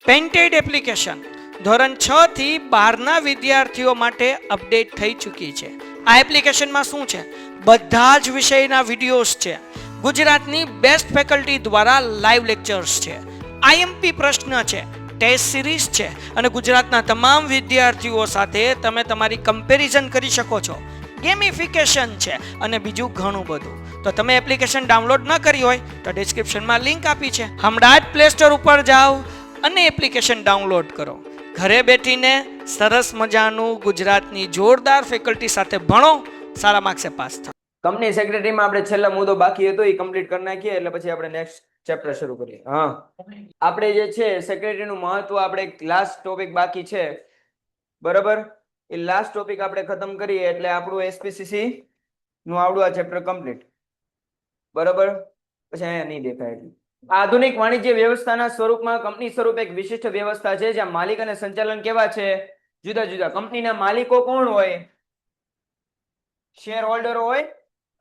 Painted application ધોરણ 6 થી 12ના વિદ્યાર્થીઓ માટે અપડેટ થઈ ચૂકી છે. આ એપ્લિકેશનમાં શું છે? બધા જ વિષયના વિડીયોઝ છે. ગુજરાતની બેસ્ટ ફેકલ્ટી દ્વારા લાઈવ લેક્ચર્સ છે. આઈએમપી પ્રશ્ન છે, ટેસ્ટ સિરીઝ છે અને ગુજરાતના તમામ વિદ્યાર્થીઓ સાથે તમે તમારી કમ્પેરિઝન કરી શકો છો. ગેમિફિકેશન છે અને બીજું ઘણું બધું. તો તમે એપ્લિકેશન ડાઉનલોડ ન કરી હોય તો ડિસ્ક્રિપ્શનમાં લિંક આપી છે. હમણાં જ પ્લે સ્ટોર ઉપર જાઓ અને એપ્લિકેશન ડાઉનલોડ કરો. ઘરે બેઠીને સરસ મજાનું ગુજરાતની જોરદાર ફેકલ્ટી સાથે ભણો, સારા માર્ક્સે પાસ થાઓ. કંપની સેક્રેટરીમાં આપણે છેલ્લો મુદ્દો બાકી હતો એ કમ્પ્લીટ કરી નાખીએ એટલે પછી આપણે નેક્સ્ટ ચેપ્ટર શરૂ કરીએ. આપણે જે છે સેક્રેટરીનું મહત્વ, આપણે લાસ્ટ ટોપિક બાકી છે, બરાબર? એ લાસ્ટ ટોપિક આપણે ખતમ કરીએ એટલે આપણું એસપીસીસી નું આવડું આ ચેપ્ટર કમ્પ્લીટ, બરાબર? પછી અહીંયા નહીં દેખાય એટલે. આધુનિક વાણિજ્ય વ્યવસ્થાના સ્વરૂપમાં કંપની સ્વરૂપ એક વિશિષ્ટ વ્યવસ્થા છે જ્યાં માલિક અને સંચાલન કેવા છે? જુદા જુદા. કંપનીના માલિકો કોણ હોય? શેર હોલ્ડરો હોય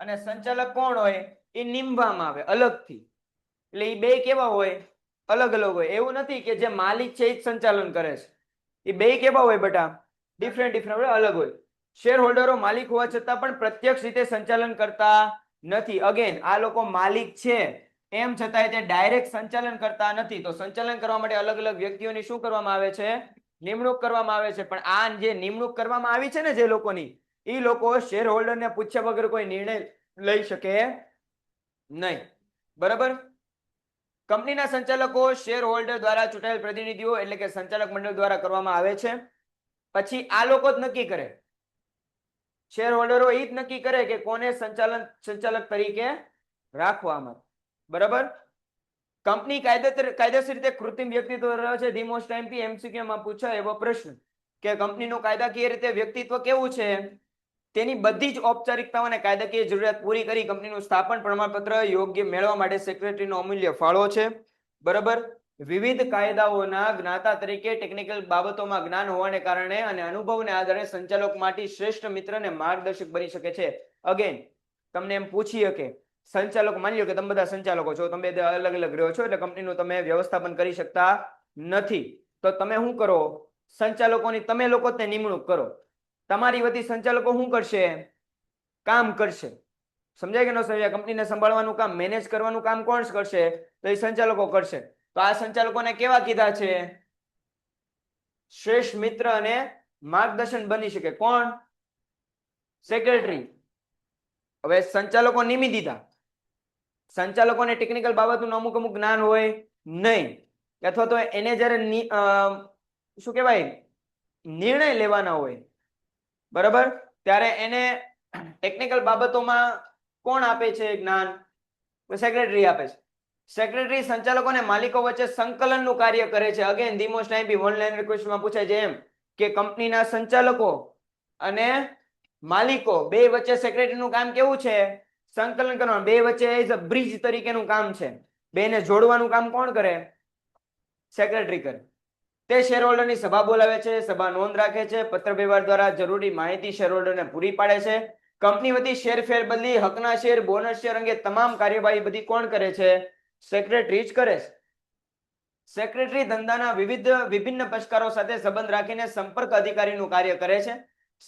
અને સંચાલક કોણ હોય? એ નીમવામાં આવે અલગથી. એટલે એ બે કેવા હોય? અલગ અલગ હોય. એવું નથી કે જે માલિક છે એ જ સંચાલન કરે છે. એ બે કેવા હોય બેટા? ડિફરન્ટ હોય, અલગ હોય. શેર હોલ્ડરો માલિક હોવા છતાં પણ પ્રત્યક્ષ રીતે સંચાલન કરતા નથી. અગેન આ લોકો માલિક છે એમ છતાંય તે ડાયરેક્ટ સંચાલન કરતા નથી. તો સંચાલન કરવા માટે અલગ અલગ વ્યક્તિઓની શું કરવામાં આવે છે? નિમણૂક કરવામાં આવે છે. પણ આ જે નિમણૂક કરવામાં આવી છે ને જે લોકોની, એ લોકો શેર હોલ્ડરને પૂછ્યા વગર કોઈ નિર્ણય લઈ શકે નહીં, બરાબર? કંપનીના સંચાલકો શેર હોલ્ડર દ્વારા ચૂંટાયેલ પ્રતિનિધિઓ એટલે કે સંચાલક મંડળ દ્વારા કરવામાં આવે છે. પછી આ લોકો જ નક્કી કરે, શેર હોલ્ડરો એ જ નક્કી કરે કે કોને સંચાલક તરીકે રાખવામાં, બરાબર? કંપની કાયદેસર રીતે કૃત્રિમ વ્યક્તિત્વ ધરાવે છે. ધી મોસ્ટ ટાઈમથી એમસીક્યુ માં પૂછાય એવો પ્રશ્ન કે કંપનીનું કાયદાકીય રીતે વ્યક્તિત્વ કેવું છે? તેની બધી જ ઔપચારિકતાઓ અને કાયદાકીય જરૂરિયાત પૂરી કરી કંપનીનું સ્થાપન પ્રમાણપત્ર યોગ્ય મેળવવા માટે સેક્રેટરીનો અમૂલ્ય ફાળો છે, બરાબર? વિવિધ કાયદાઓના જ્ઞાતા તરીકે ટેકનિકલ બાબતોમાં જ્ઞાન હોવાને કારણે અને અનુભવને આધારે સંચાલક માટે શ્રેષ્ઠ મિત્ર અને માર્ગદર્શક બની શકે છે. અગેન તમને એમ પૂછી શકે, સંચાલકો, માની લો કે તમે બધા સંચાલકો છો, તમે અલગ અલગ રહ્યો છો એટલે કંપનીનું તમે વ્યવસ્થાપન કરી શકતા નથી, તો તમે શું કરો? સંચાલકોની તમે લોકો તે નિમણૂક કરો. તમારી વતી સંચાલકો શું કરશે? કામ કરશે. સમજાય કે ન સમજાય? કંપનીને સંભાળવાનું કામ, મેનેજ કરવાનું કામ કોણ કરશે? તો એ સંચાલકો કરશે. તો આ સંચાલકોને કેવા કીધા છે? શ્રેષ્ઠ મિત્ર અને માર્ગદર્શન બની શકે. કોણ? સેક્રેટરી. હવે સંચાલકો નિમી દીધા. સંચાલકોને ટેકનિકલ બાબતનું અમુક જ્ઞાન હોય નહીં, અથવા તો એને જ્યારે શું કહેવાય, નિર્ણય લેવાના હોય, બરાબર, ત્યારે એને ટેકનિકલ બાબતોમાં કોણ આપે છે જ્ઞાન? સેક્રેટરી આપે છે. સેક્રેટરી સંચાલકો અને માલિકો વચ્ચે સંકલનનું કાર્ય કરે છે. Again the most time one liner ક્વેશ્ચનમાં પૂછાય છે એમ કે કંપનીના સંચાલકો અને માલિકો બે વચ્ચે સેક્રેટરીનું કામ કેવું છે? સંકલન કરવાનું. બે વચ્ચે એઝ અ બ્રિજ તરીકેનું કામ છે. બેને જોડવાનું કામ કોણ કરે? સેક્રેટરી કરે. તે શેર હોલ્ડરની સભા બોલાવે છે, સભા નોંધ રાખે છે, પત્ર વ્યવહાર દ્વારા જરૂરી માહિતી શેર હોલ્ડરને પૂરી પાડે છે. કંપની વતી શેર ફેરબદલી, હકના શેર, બોનસ શેર અંગે તમામ કાર્યવાહી બધી કોણ કરે છે? સેક્રેટરી જ કરે છે. સેક્રેટરી ધંધાના વિભિન્ન પક્ષકારો સાથે સંબંધ રાખીને સંપર્ક અધિકારીનું કાર્ય કરે છે.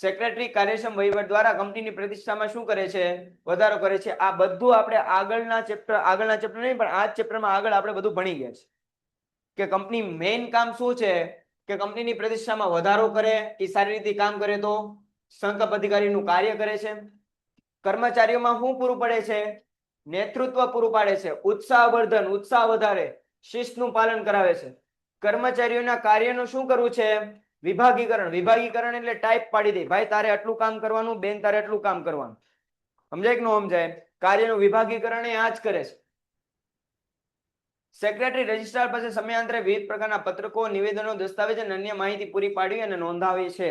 સેક્રેટરી કાર્યક્ષમ વહીવટ દ્વારા કંપનીની પ્રતિષ્ઠામાં શું કરે છે? વધારો કરે છે. આ બધું આપણે આગળના ચેપ્ટર નહીં પણ આ ચેપ્ટરમાં આગળ આપણે બધું ભણી ગયા છે કે કંપની મેઇન કામ શું છે? કે કંપનીની પ્રતિષ્ઠામાં વધારો કરે, એ સારી રીતે કામ કરે તો સંકલ્પ અધિકારીનું કાર્ય કરે છે. કર્મચારીઓમાં શું પૂરું પડે છે? નેતૃત્વ પૂરું પાડે છે. ઉત્સાહવર્ધન, ઉત્સાહ વધારે, શિસ્તનું પાલન કરાવે છે. કર્મચારીઓના કાર્યનું શું કરવું છે? વિભાગીકરણ. વિભાગીકરણ એટલે ટાઈપ પાડી દે, ભાઈ તારે આટલું કામ કરવાનું, બેન તારે આટલું કામ કરવાનું. સમજાય કે ન સમજાય? કાર્યનું વિભાગીકરણ એ આ જ કરે છે. સેક્રેટરી રજિસ્ટ્રાર પાસે સમયાંતરે વિવિધ પ્રકારના પત્રકો, નિવેદનો, દસ્તાવેજ અને અન્ય માહિતી પૂરી પાડવી અને નોંધાવી છે,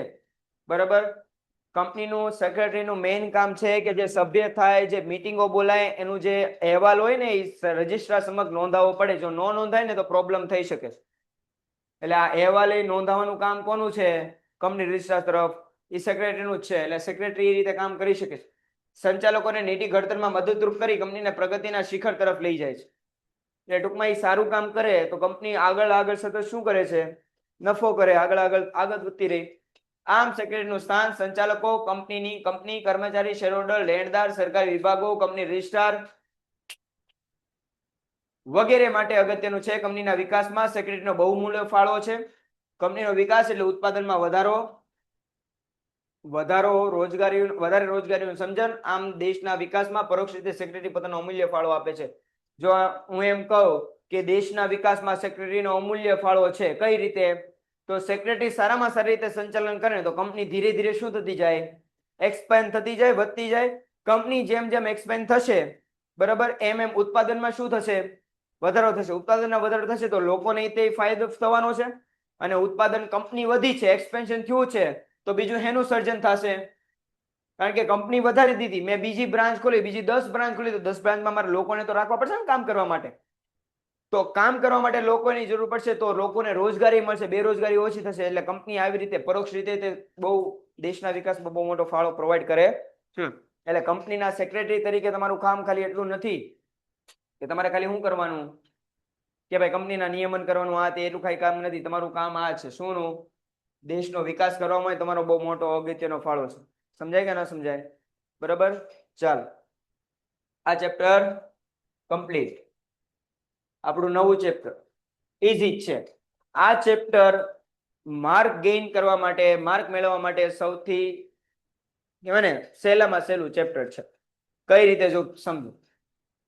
બરાબર? કંપનીનું સેક્રેટરીનું મેઇન કામ છે કે જે સભ્ય થાય, જે મીટિંગો બોલાય, એનું જે અહેવાલ હોય ને એ રજિસ્ટ્રાર સમક્ષ નોંધાવવો પડે. જો ન નોંધાય ને તો પ્રોબ્લેમ થઈ શકે છે. એટલે આ અહેવાલ એ નોંધાવવાનું કામ કોનું છે? કંપની રજિસ્ટ્રાર તરફ. એ સેક્રેટરીનું જ છે. એટલે સેક્રેટરી એ રીતે કામ કરી શકે છે. સંચાલકોને નીતિ ઘડતરમાં મદદરૂપ કરી કંપનીને પ્રગતિના શિખર તરફ લઈ જાય છે. એટલે ટૂંકમાં એ સારું કામ કરે તો કંપની આગળ આગળ સતત શું કરે છે? નફો કરે, આગળ આગળ આગળ વધતી રહી. આમ સેક્રેટરીનું સ્થાન સંચાલકો, કંપની કર્મચારી, શેરહોલ્ડર, લેણદાર, સરકારી વિભાગો, કંપની રજિસ્ટ્રાર વગેરે માટે અગત્યનું છે. કંપનીના વિકાસમાં સેક્રેટરીનો બહુમૂલ્ય ફાળો છે. કંપનીનો વિકાસ એટલે ઉત્પાદનમાં વધારે રોજગારીનું સમજણ. આમ દેશના વિકાસમાં પરોક્ષ રીતે સેક્રેટરી પોતાનો અમૂલ્ય ફાળો આપે છે. જો હું એમ કહું કે દેશના વિકાસમાં સેક્રેટરીનો અમૂલ્ય ફાળો છે, કઈ રીતે? તો સેક્રેટરી સારામાં સારી રીતે સંચાલન કરે તો કંપની ધીરે ધીરે શું થતી જાય? એક્સપેન્ડ થતી જાય, વધતી જાય. કંપની જેમ જેમ એક્સપેન્ડ થશે, બરાબર, એમ એમ ઉત્પાદનમાં શું થશે? વધારો થશે. ઉત્પાદનમાં વધારો થશે તો લોકોને તે ફાયદો થવાનો છે. અને ઉત્પાદન કંપની વધી છે, એક્સપેન્શન થયું છે, તો બીજું હેનું સર્જન થશે? કારણ કે કંપની વધારી દીધી, મેં બીજી બ્રાન્ચ ખોલી, બીજી 10 બ્રાન્ચ ખોલી, તો 10 બ્રાન્ચમાં મારે લોકોને તો રાખવા પડશે ને કામ કરવા માટે. તો કામ કરવા માટે લોકોની જરૂર પડશે, તો લોકોને રોજગારી મળશે, બેરોજગારી ઓછી થશે. એટલે કંપની આવી રીતે પરોક્ષ રીતે તે બહુ દેશના વિકાસમાં બહુ મોટો ફાળો પ્રોવાઈડ કરે છે. એટલે કંપનીના સેક્રેટરી તરીકે તમારું કામ ખાલી એટલું નથી કે તમારે ખાલી શું કરવાનું કે ભાઈ કંપનીના નિયમન કરવાનું, આ તે એટલું ખાલી કામ નથી. તમારું કામ આ છે શુંનું? દેશનો વિકાસ કરવામાં તમારો બહુ મોટો અગત્યનો ફાળો છે. સમજાય કે ના સમજાય? બરાબર, ચાલ આ ચેપ્ટર કમ્પ્લીટ. આપણું નવું ચેપ્ટર ઇઝી છે. આ ચેપ્ટર માર્ક ગેઇન કરવા માટે, માર્ક મેળવવા માટે સૌથી કહેવાય ને સહેલામાં સહેલું ચેપ્ટર છે. કઈ રીતે જો સમજો.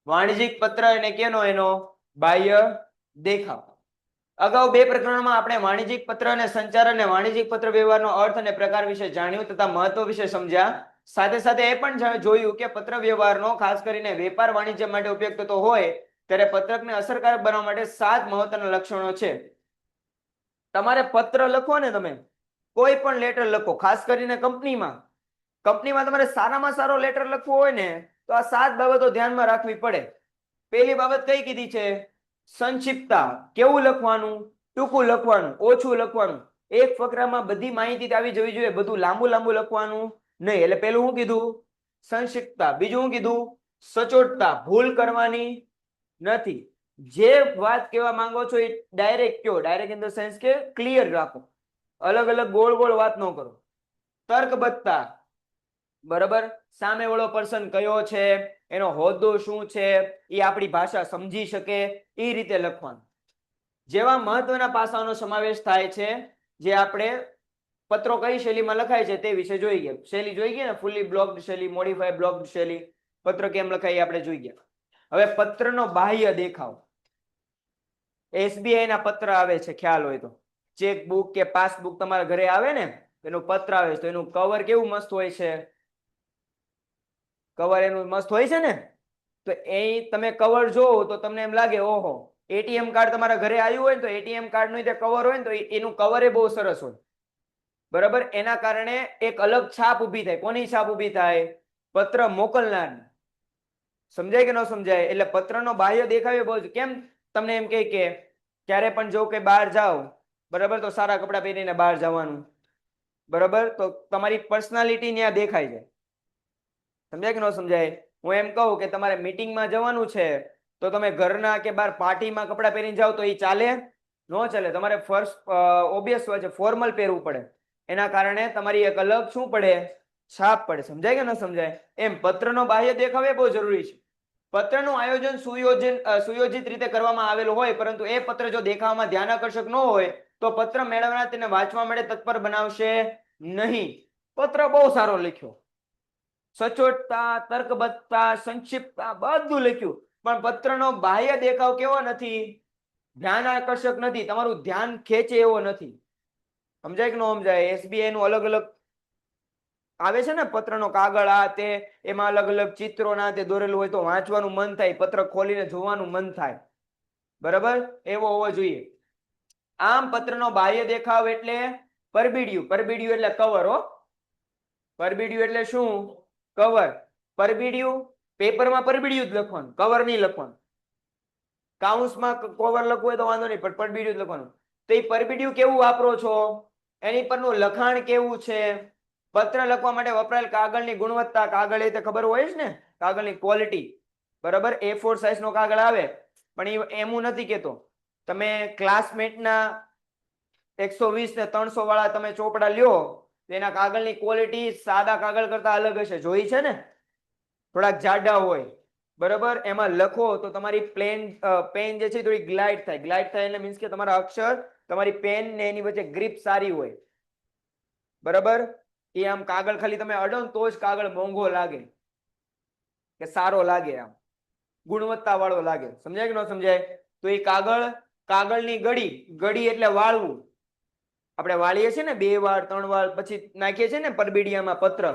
વાણિજ્યિક પત્ર અને કેનો એનો બાહ્ય દેખાવ. અગાઉ 2 પ્રકરણોમાં આપણે વાણિજ્યિક પત્ર અને સંચાર અને વાણિજ્યિક પત્ર વ્યવહારનો અર્થ અને પ્રકાર વિશે જાણ્યું તથા મહત્વ વિશે સમજ્યા. સાથે સાથે એ પણ જોયું કે પત્ર વ્યવહારનો ખાસ કરીને વેપાર વાણિજ્ય માટે ઉપયોગ થતો હોય ત્યારે પત્રકને અસરકારક બનાવવા માટે 7 મહત્વના લક્ષણો છે. તમારે પત્ર લખો ને, તમે કોઈ પણ લેટર લખો, ખાસ કરીને કંપનીમાં તમારે સારામાં સારો લેટર લખવો હોય ને તો આ 7 બાબતો ધ્યાનમાં રાખવી પડે. પહેલી બાબત કઈ કીધી છે? સંક્ષિપ્તતા. કેવું લખવાનું? ટૂંકું લખવાનું, ઓછું લખવાનું. એક ફકરામાં બધી માહિતી આવી જવી જોઈએ, બધું લાંબુ લખવાનું નહીં. એટલે પેલું શું કીધું? સંક્ષિપ્તતા. બીજું શું કીધું? સચોટતા. ભૂલ કરવાની નથી. જે વાત કહેવા માંગો છો એ ડાયરેક્ટ કહો. ડાયરેક્ટ ઇન ધ સેન્સ કે ક્લિયર રાખો, અલગ અલગ ગોળ ગોળ વાત ન કરો. તર્કબદ્ધતા. બરાબર, સામે વાળો પર્સન કયો છે, એનો હોદ્દો શું છે, એ આપણી ભાષા સમજી શકે એ રીતે લખવાનું. જેવા મહત્વના પાસાઓનો સમાવેશ થાય છે જે આપણે પત્રો કઈ શૈલીમાં લખાય છે તે વિશે જોઈ ગયા. શૈલી જોઈ ગયા ને, ફુલ્લી બ્લોક્ડ શૈલી, મોડિફાઈડ બ્લોક્ડ શૈલી, પત્ર કેમ લખાય આપણે જોઈ ગયા. હવે પત્રનો બાહ્ય દેખાવ. SBI ના પત્ર આવે છે, ખ્યાલ હોય તો ચેકબુક કે પાસબુક તમારા ઘરે આવે ને, એનું પત્ર આવે છે, તો એનું કવર કેવું મસ્ત હોય છે? કવર એનું મસ્ત હોય છે ને. તો એ તમે કવર જોવો તો તમને એમ લાગે ઓહો, એટીએમ કાર્ડ તમારા ઘરે આવ્યું હોય ને તો એટીએમ કાર્ડ નું જે કવર હોય ને તો એનું કવર બહુ સરસ હોય. બરાબર, એના કારણે એક અલગ છાપ ઊભી થાય. કોની છાપ ઊભી થાય? પત્ર મોકલનારની. સમજાય કે ન સમજાય? એટલે પત્રનો બાહ્ય દેખાવ બહુ. કેમ તમને એમ કે ક્યારે પણ જો કે બહાર જાઓ, બરાબર, તો સારા કપડા પહેરીને બહાર જવાનું, બરાબર, તો તમારી પર્સનાલિટી ત્યાં દેખાય જાય. સમજાય કે ન સમજાય? હું એમ કહું કે તમારે મીટિંગમાં જવાનું છે તો તમે ઘરના કે બહાર પાર્ટીમાં કપડા પહેરીને જાઓ તો એ ચાલે? ન ચાલે. તમારે ફર્સ્ટ ઓબ્વિયસ હોય છે, ફોર્મલ પહેરવું પડે. એના કારણે તમારી એક અલગ શું પડે? છાપ પડે. સમજાય કે ન સમજાય? એમ પત્રનો બાહ્ય દેખાવ એ બહુ જરૂરી છે. પત્રનું આયોજન સુયોજિત રીતે કરવામાં આવેલું હોય, પરંતુ એ પત્ર જો દેખાવમાં ધ્યાન આકર્ષક ન હોય તો પત્ર મેળવનાર તેને વાંચવા માટે તત્પર બનાવશે નહીં. પત્ર બહુ સારો લખ્યો, સચોટતા, તર્કબદ્ધતા, સંક્ષિપ્તતા બધું લખ્યું, પણ પત્રનો બાહ્ય દેખાવ કેવો નથી? ધ્યાન આકર્ષક નથી, તમારું ધ્યાન ખેંચે એવો નથી. સમજાય કે ન સમજાય? SBI નું અલગ અલગ આવે છે ને પત્રનો કાગળ, આ તે, એમાં અલગ અલગ ચિત્રો ના તે દોરેલું હોય તો વાંચવાનું મન થાય, પત્ર ખોલીને જોવાનું મન થાય. બરાબર, એવો હોવો જોઈએ. આમ પત્રનો બાહ્ય દેખાવ એટલે પરબીડિયું. પરબીડિયું એટલે કવર. હો, પરબીડિયું એટલે શું? કવર. પરબીડિયું પેપરમાં પરબીડિયું જ લખવાનું, કવર નહીં લખવાનું. કાઉન્સમાં કવર લખવું હોય તો વાંધો નહીં, પણ પરબીડિયું જ લખવાનું. તો એ પરબીડિયું કેવું વાપરો છો? એની પરનું લખાણ કેવું છે? પત્ર લખવા માટે વપરાયેલ કાગળની ગુણવત્તા. કાગળ એ તો ખબર હોય જ ને, કાગળની ક્વોલિટી. બરાબર, A4 સાઇઝ નો કાગળ આવે પણ એ એમ નથી કેતો. તમે ક્લાસમેટના 120 ને 300 વાળા તમે ચોપડા લ્યો તો એના કાગળની ક્વોલિટી સાદા કાગળ કરતા અલગ હશે. જોઈ છે ને, થોડાક જાડા હોય, બરાબર. એમાં લખો તો તમારી પેન જે છે થોડી ગ્લાઇડ થાય. ગ્લાઇડ થાય એટલે મીન્સ કે તમારા અક્ષર, તમારી પેન ને એની વચ્ચે ગ્રીપ સારી હોય, બરાબર. એ આમ કાગળ ખાલી તમે અડો ને તો જ કાગળ મોંઘો લાગે કે સારો લાગે, આમ ગુણવત્તા વાળો લાગે. સમજાય કે ન સમજાય? તો એ કાગળની ગળી એટલે વાળવું. આપણે વાળીએ છીએ ને 2 વાર 3 વાર, પછી નાખીએ છીએ ને પરબીડિયામાં પત્ર,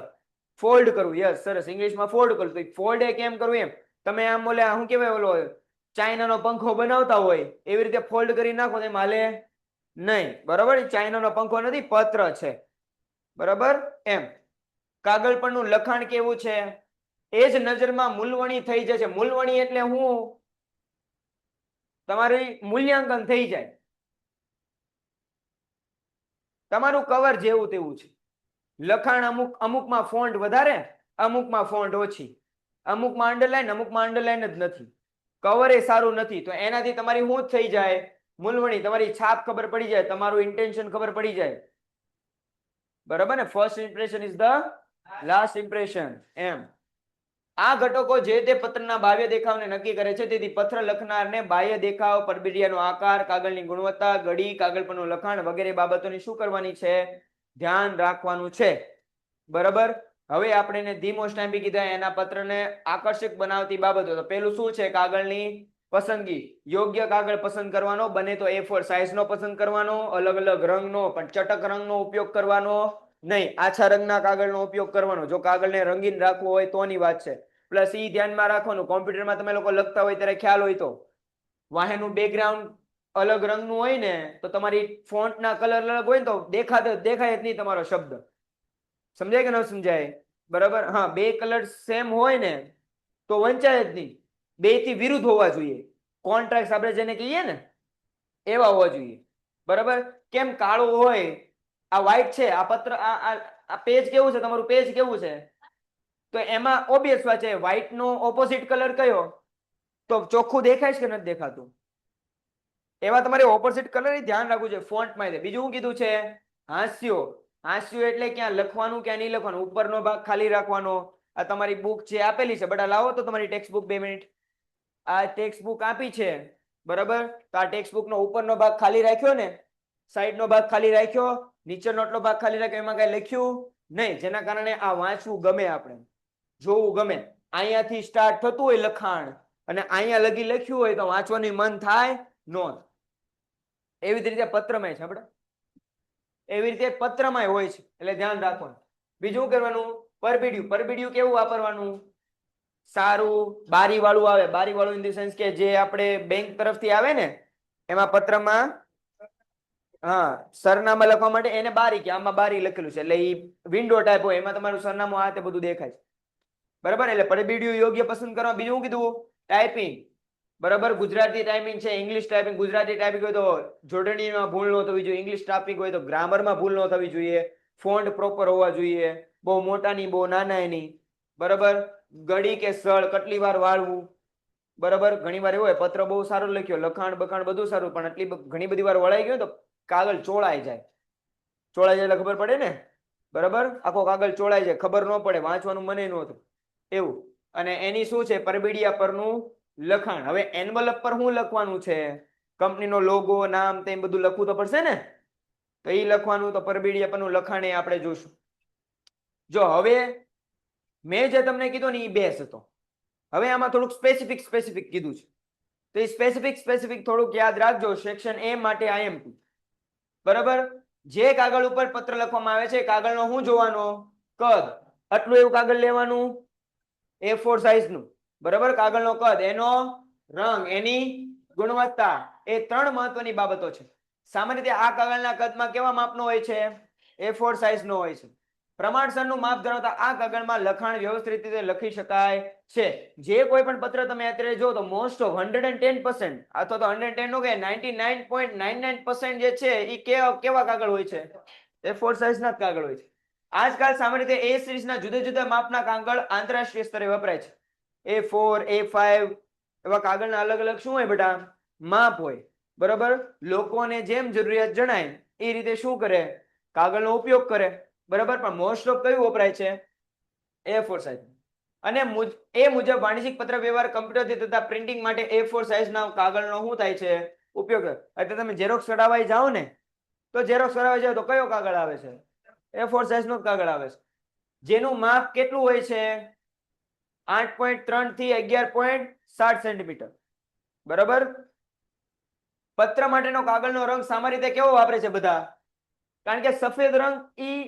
ફોલ્ડ કરવું. યસ, સરસ, ઇંગ્લિશમાં ફોલ્ડ કરવું. તો ફોલ્ડ એ કેમ કરવું એમ. તમે આમ ઓલે શું કહેવાય, ઓલો ચાઇનાનો પંખો બનાવતા હોય એવી રીતે ફોલ્ડ કરી નાખો તો એમ હાલે નહીં, બરાબર. ચાઇનાનો પંખો નથી, પત્ર છે, બરાબર. એમ કાગળ પરનું લખાણ કેવું છે એ જ નજરમાં મૂલવણી થઈ જશે. મૂલવણી એટલે હું, તમારી મૂલ્યાંકન થઈ જાય. તમારું કવર જેવું તેવું છે. લખાણ અમુકમાં ફોન્ટ વધારે, અમુકમાં ફોન્ટ ઓછી, અમુકમાં અંડરલાઈન, અમુકમાં અંડરલાઈન જ નથી, કવર એ સારું નથી. તો એનાથી તમારી શું થઈ જાય? મૂલવણી, તમારી છાપ ખબર પડી જાય, તમારું ઇન્ટેન્શન ખબર પડી જાય, બરાબર ને. First impression is the last impression. એમ આ ઘટકો જે તે પત્રના બાહ્ય દેખાવને નક્કી કરે છે. તેથી પત્ર લખનારને બાહ્ય દેખાવ, પરબીડિયાનો આકાર, કાગળની ગુણવત્તા, ગળી, કાગળ પરનું લખાણ વગેરે બાબતોની શું કરવાની છે? ધ્યાન રાખવાનું છે, બરાબર. હવે આપણે એને ધી મોસ્ટ ટાઈમ કીધા એના પત્રને આકર્ષક બનાવતી બાબતો. તો પેલું શું છે? કાગળની પસંદગી. યોગ્ય કાગળ પસંદ કરવાનો, બને તો A4 સાઇઝનો પસંદ કરવાનો, અલગ અલગ રંગનો, પણ ચટક રંગનો ઉપયોગ કરવાનો નહીં, આછા રંગના કાગળનો ઉપયોગ કરવાનો. જો કાગળને રંગીન રાખવો હોય તોની વાત છે. પ્લસ ઈ ધ્યાનમાં રાખવાનું, કોમ્પ્યુટરમાં તમે લોકો લખતા હોય ત્યારે ખ્યાલ હોય તો વાહેનું બેકગ્રાઉન્ડ અલગ રંગનું હોય ને તો તમારી ફોન્ટના કલર અલગ હોય ને તો દેખાય જ નહીં તમારો શબ્દ. સમજાય કે ન સમજાય? બરાબર. હા, 2 કલર સેમ હોય ને તો વંચાય જ નહીં. 2 થી વિરુદ્ધ હોવા જોઈએ. કોન્ટ્રાસ્ટ આપણે જેને કહીએ ને એવા હોવા જોઈએ, બરાબર. કેમ કાળું હોય, આ વ્હાઈટ છે, આ પત્ર, આ પેજ કેવું છે, તમારું પેજ કેવું છે, તો એમાં ઓબ્વિયસ વાત છે વ્હાઈટ નો ઓપોઝિટ કલર કયો, તો ચોખ્ખું દેખાય છે કે નથી દેખાતું? એવા તમારે ઓપોઝિટ કલર ધ્યાન રાખવું છે ફોન્ટમાં. બીજું શું કીધું છે? હાસ્યો. હાસ્યો એટલે ક્યાં લખવાનું ક્યાં નહીં લખવાનું, ઉપરનો ભાગ ખાલી રાખવાનો. આ તમારી બુક જે આપેલી છે, બટા લાવો તો તમારી ટેક્સ્ટ બુક 2 મિનિટ. આ ટેક્સ્ટ બુક આપી છે, બરાબર. તો આ ટેક્સ્ટ બુક નો ઉપરનો ભાગ ખાલી રાખ્યો ને, સાઈડનો ભાગ ખાલી રાખ્યો, નીચેનો આટલો ભાગ ખાલી રાખ્યો, એમાં કઈ લખ્યું નહીં, જેના કારણે આ વાંચવું ગમે, આપણે જોવું ગમે. અહીંયાથી સ્ટાર્ટ થતું હોય લખાણ અને અહીંયા લગી લખ્યું હોય તો વાંચવાનું મન થાય નો. એવી જ રીતે પત્રમાં છે, આપણે એવી રીતે પત્રમાં હોય છે, એટલે ધ્યાન રાખવાનું. બીજું કરવાનું, પરબીડિયું. પરબીડિયું કેવું વાપરવાનું? સારું બારી વાળું આવે. બારી વાળું ઇન ધ સેન્સ કે જે આપણે બેંક તરફથી આવે ને એમાં પત્રમાં, હા, સરનામા લખવા માટે એને બારી કે, આમાં બારી લખેલું છે એટલે એ વિન્ડો ટાઈપ હોય, એમાં તમારું સરનામું આ તે બધું દેખાય છે, બરાબર. એટલે પરબીડિયું યોગ્ય પસંદ કરવા. બીજું કીધું? ટાઈપિંગ, બરાબર. ગુજરાતી ટાઈપિંગ છે, ઇંગ્લિશ ટાઈપિંગ. ગુજરાતી ટાઈપિંગ હોય તો જોડણીમાં ભૂલ ન થવી જોઈએ, ઇંગ્લિશ ટાઈપિંગ હોય તો ગ્રામરમાં ભૂલ ન થવી જોઈએ, ફોન્ટ પ્રોપર હોવા જોઈએ, બહુ મોટા નહીં બહુ નાના નહીં, બરાબર. ગળી કે સળ કેટલી વાર વાળવું, બરાબર. ઘણી વાર એવું હોય પત્ર બહુ સારો લખ્યો, લખાણ બખાણ બધું સારું, પણ એટલી ઘણી બધી વાર વળાઈ ગયો તો કાગળ ચોળાઈ જાય. ચોળાઈ જાય એટલે ખબર પડે ને, બરાબર. આખો કાગળ ચોળાઈ જાય, ખબર ન પડે, વાંચવાનું મને નહોતું એવું. અને એની શું છે? પરબીડિયા પરનું લખાણ. હવે એન્વલપ પર શું લખવાનું છે? કંપનીનો લોગો, નામ, તેમ બધું લખવું તો પડશે ને, તો એ લખવાનું. તો પરબીડિયા પરનું લખાણ એ આપણે જોશું. જો હવે મેં જે તમને કીધું ને એ બેઝ હતો. હવે આમાં થોડુંક સ્પેસિફિક કીધું છે, તો એ સ્પેસિફિક થોડુંક યાદ રાખજો. સેક્શન એ માટે IMP, બરાબર. જે કાગળ ઉપર પત્ર લખવામાં આવે છે કાગળનો શું જોવાનો? કદ. આટલું એવું કાગળ લેવાનું, A4 સાઇઝનું, બરાબર. કાગળનો કદ, એનો રંગ, એની ગુણવત્તા, એ 3 મહત્વની બાબતો છે. સામાન્ય રીતે આ કાગળના કદમાં કેવા માપનો હોય છે? A4 સાઇઝનો હોય છે. પ્રમાણસરનું માપ ધરાવતા આ કાગળમાં લખાણ વ્યવસ્થિત રીતે લખી શકાય છે. જે કોઈ પણ પત્ર તમે અત્યારે જો તો મોસ્ટ ઓફ 110% અથવા તો 110 નો કે 99.99% જે છે એ કેવા કાગળ હોય છે? A4 સાઇઝના જ કાગળ હોય છે. આજકાલ સામાન્ય રીતે A સિરીઝના જુદા જુદા માપના કાગળ આંતરરાષ્ટ્રીય સ્તરે વપરાય છે. A4, A5, એવા કાગળના અલગ અલગ શું હોય બેટા? માપ હોય. બરાબર, લોકોને જેમ જરૂરિયાત જણાય એ રીતે શું કરે? કાગળનો ઉપયોગ કરે. બરાબર, પણ મોસ્ટ ઓફ કયું વપરાય છે? A4 size. અને એ મુજબ વાણિજ્યિક પત્ર વ્યવહાર કમ્પ્યુટરથી તથા પ્રિન્ટિંગ માટે A4 સાઇઝના કાગળનો શું થાય છે? ઉપયોગ. એટલે તમે ઝેરોક્સ કઢાવવા જાઓ ને તો ઝેરોક્સ કઢાવવા જાઓ તો કયો કાગળ આવે છે? A4 સાઇઝનો કાગળ આવે છે, જેનું માપ કેટલું હોય છે? 8.3 થી 11.7 સેન્ટીમીટર. બરાબર, પત્ર માટેનો કાગળનો રંગ સામાન્ય રીતે કેવો વાપરે છે બધા? કારણ કે સફેદ રંગ ઈ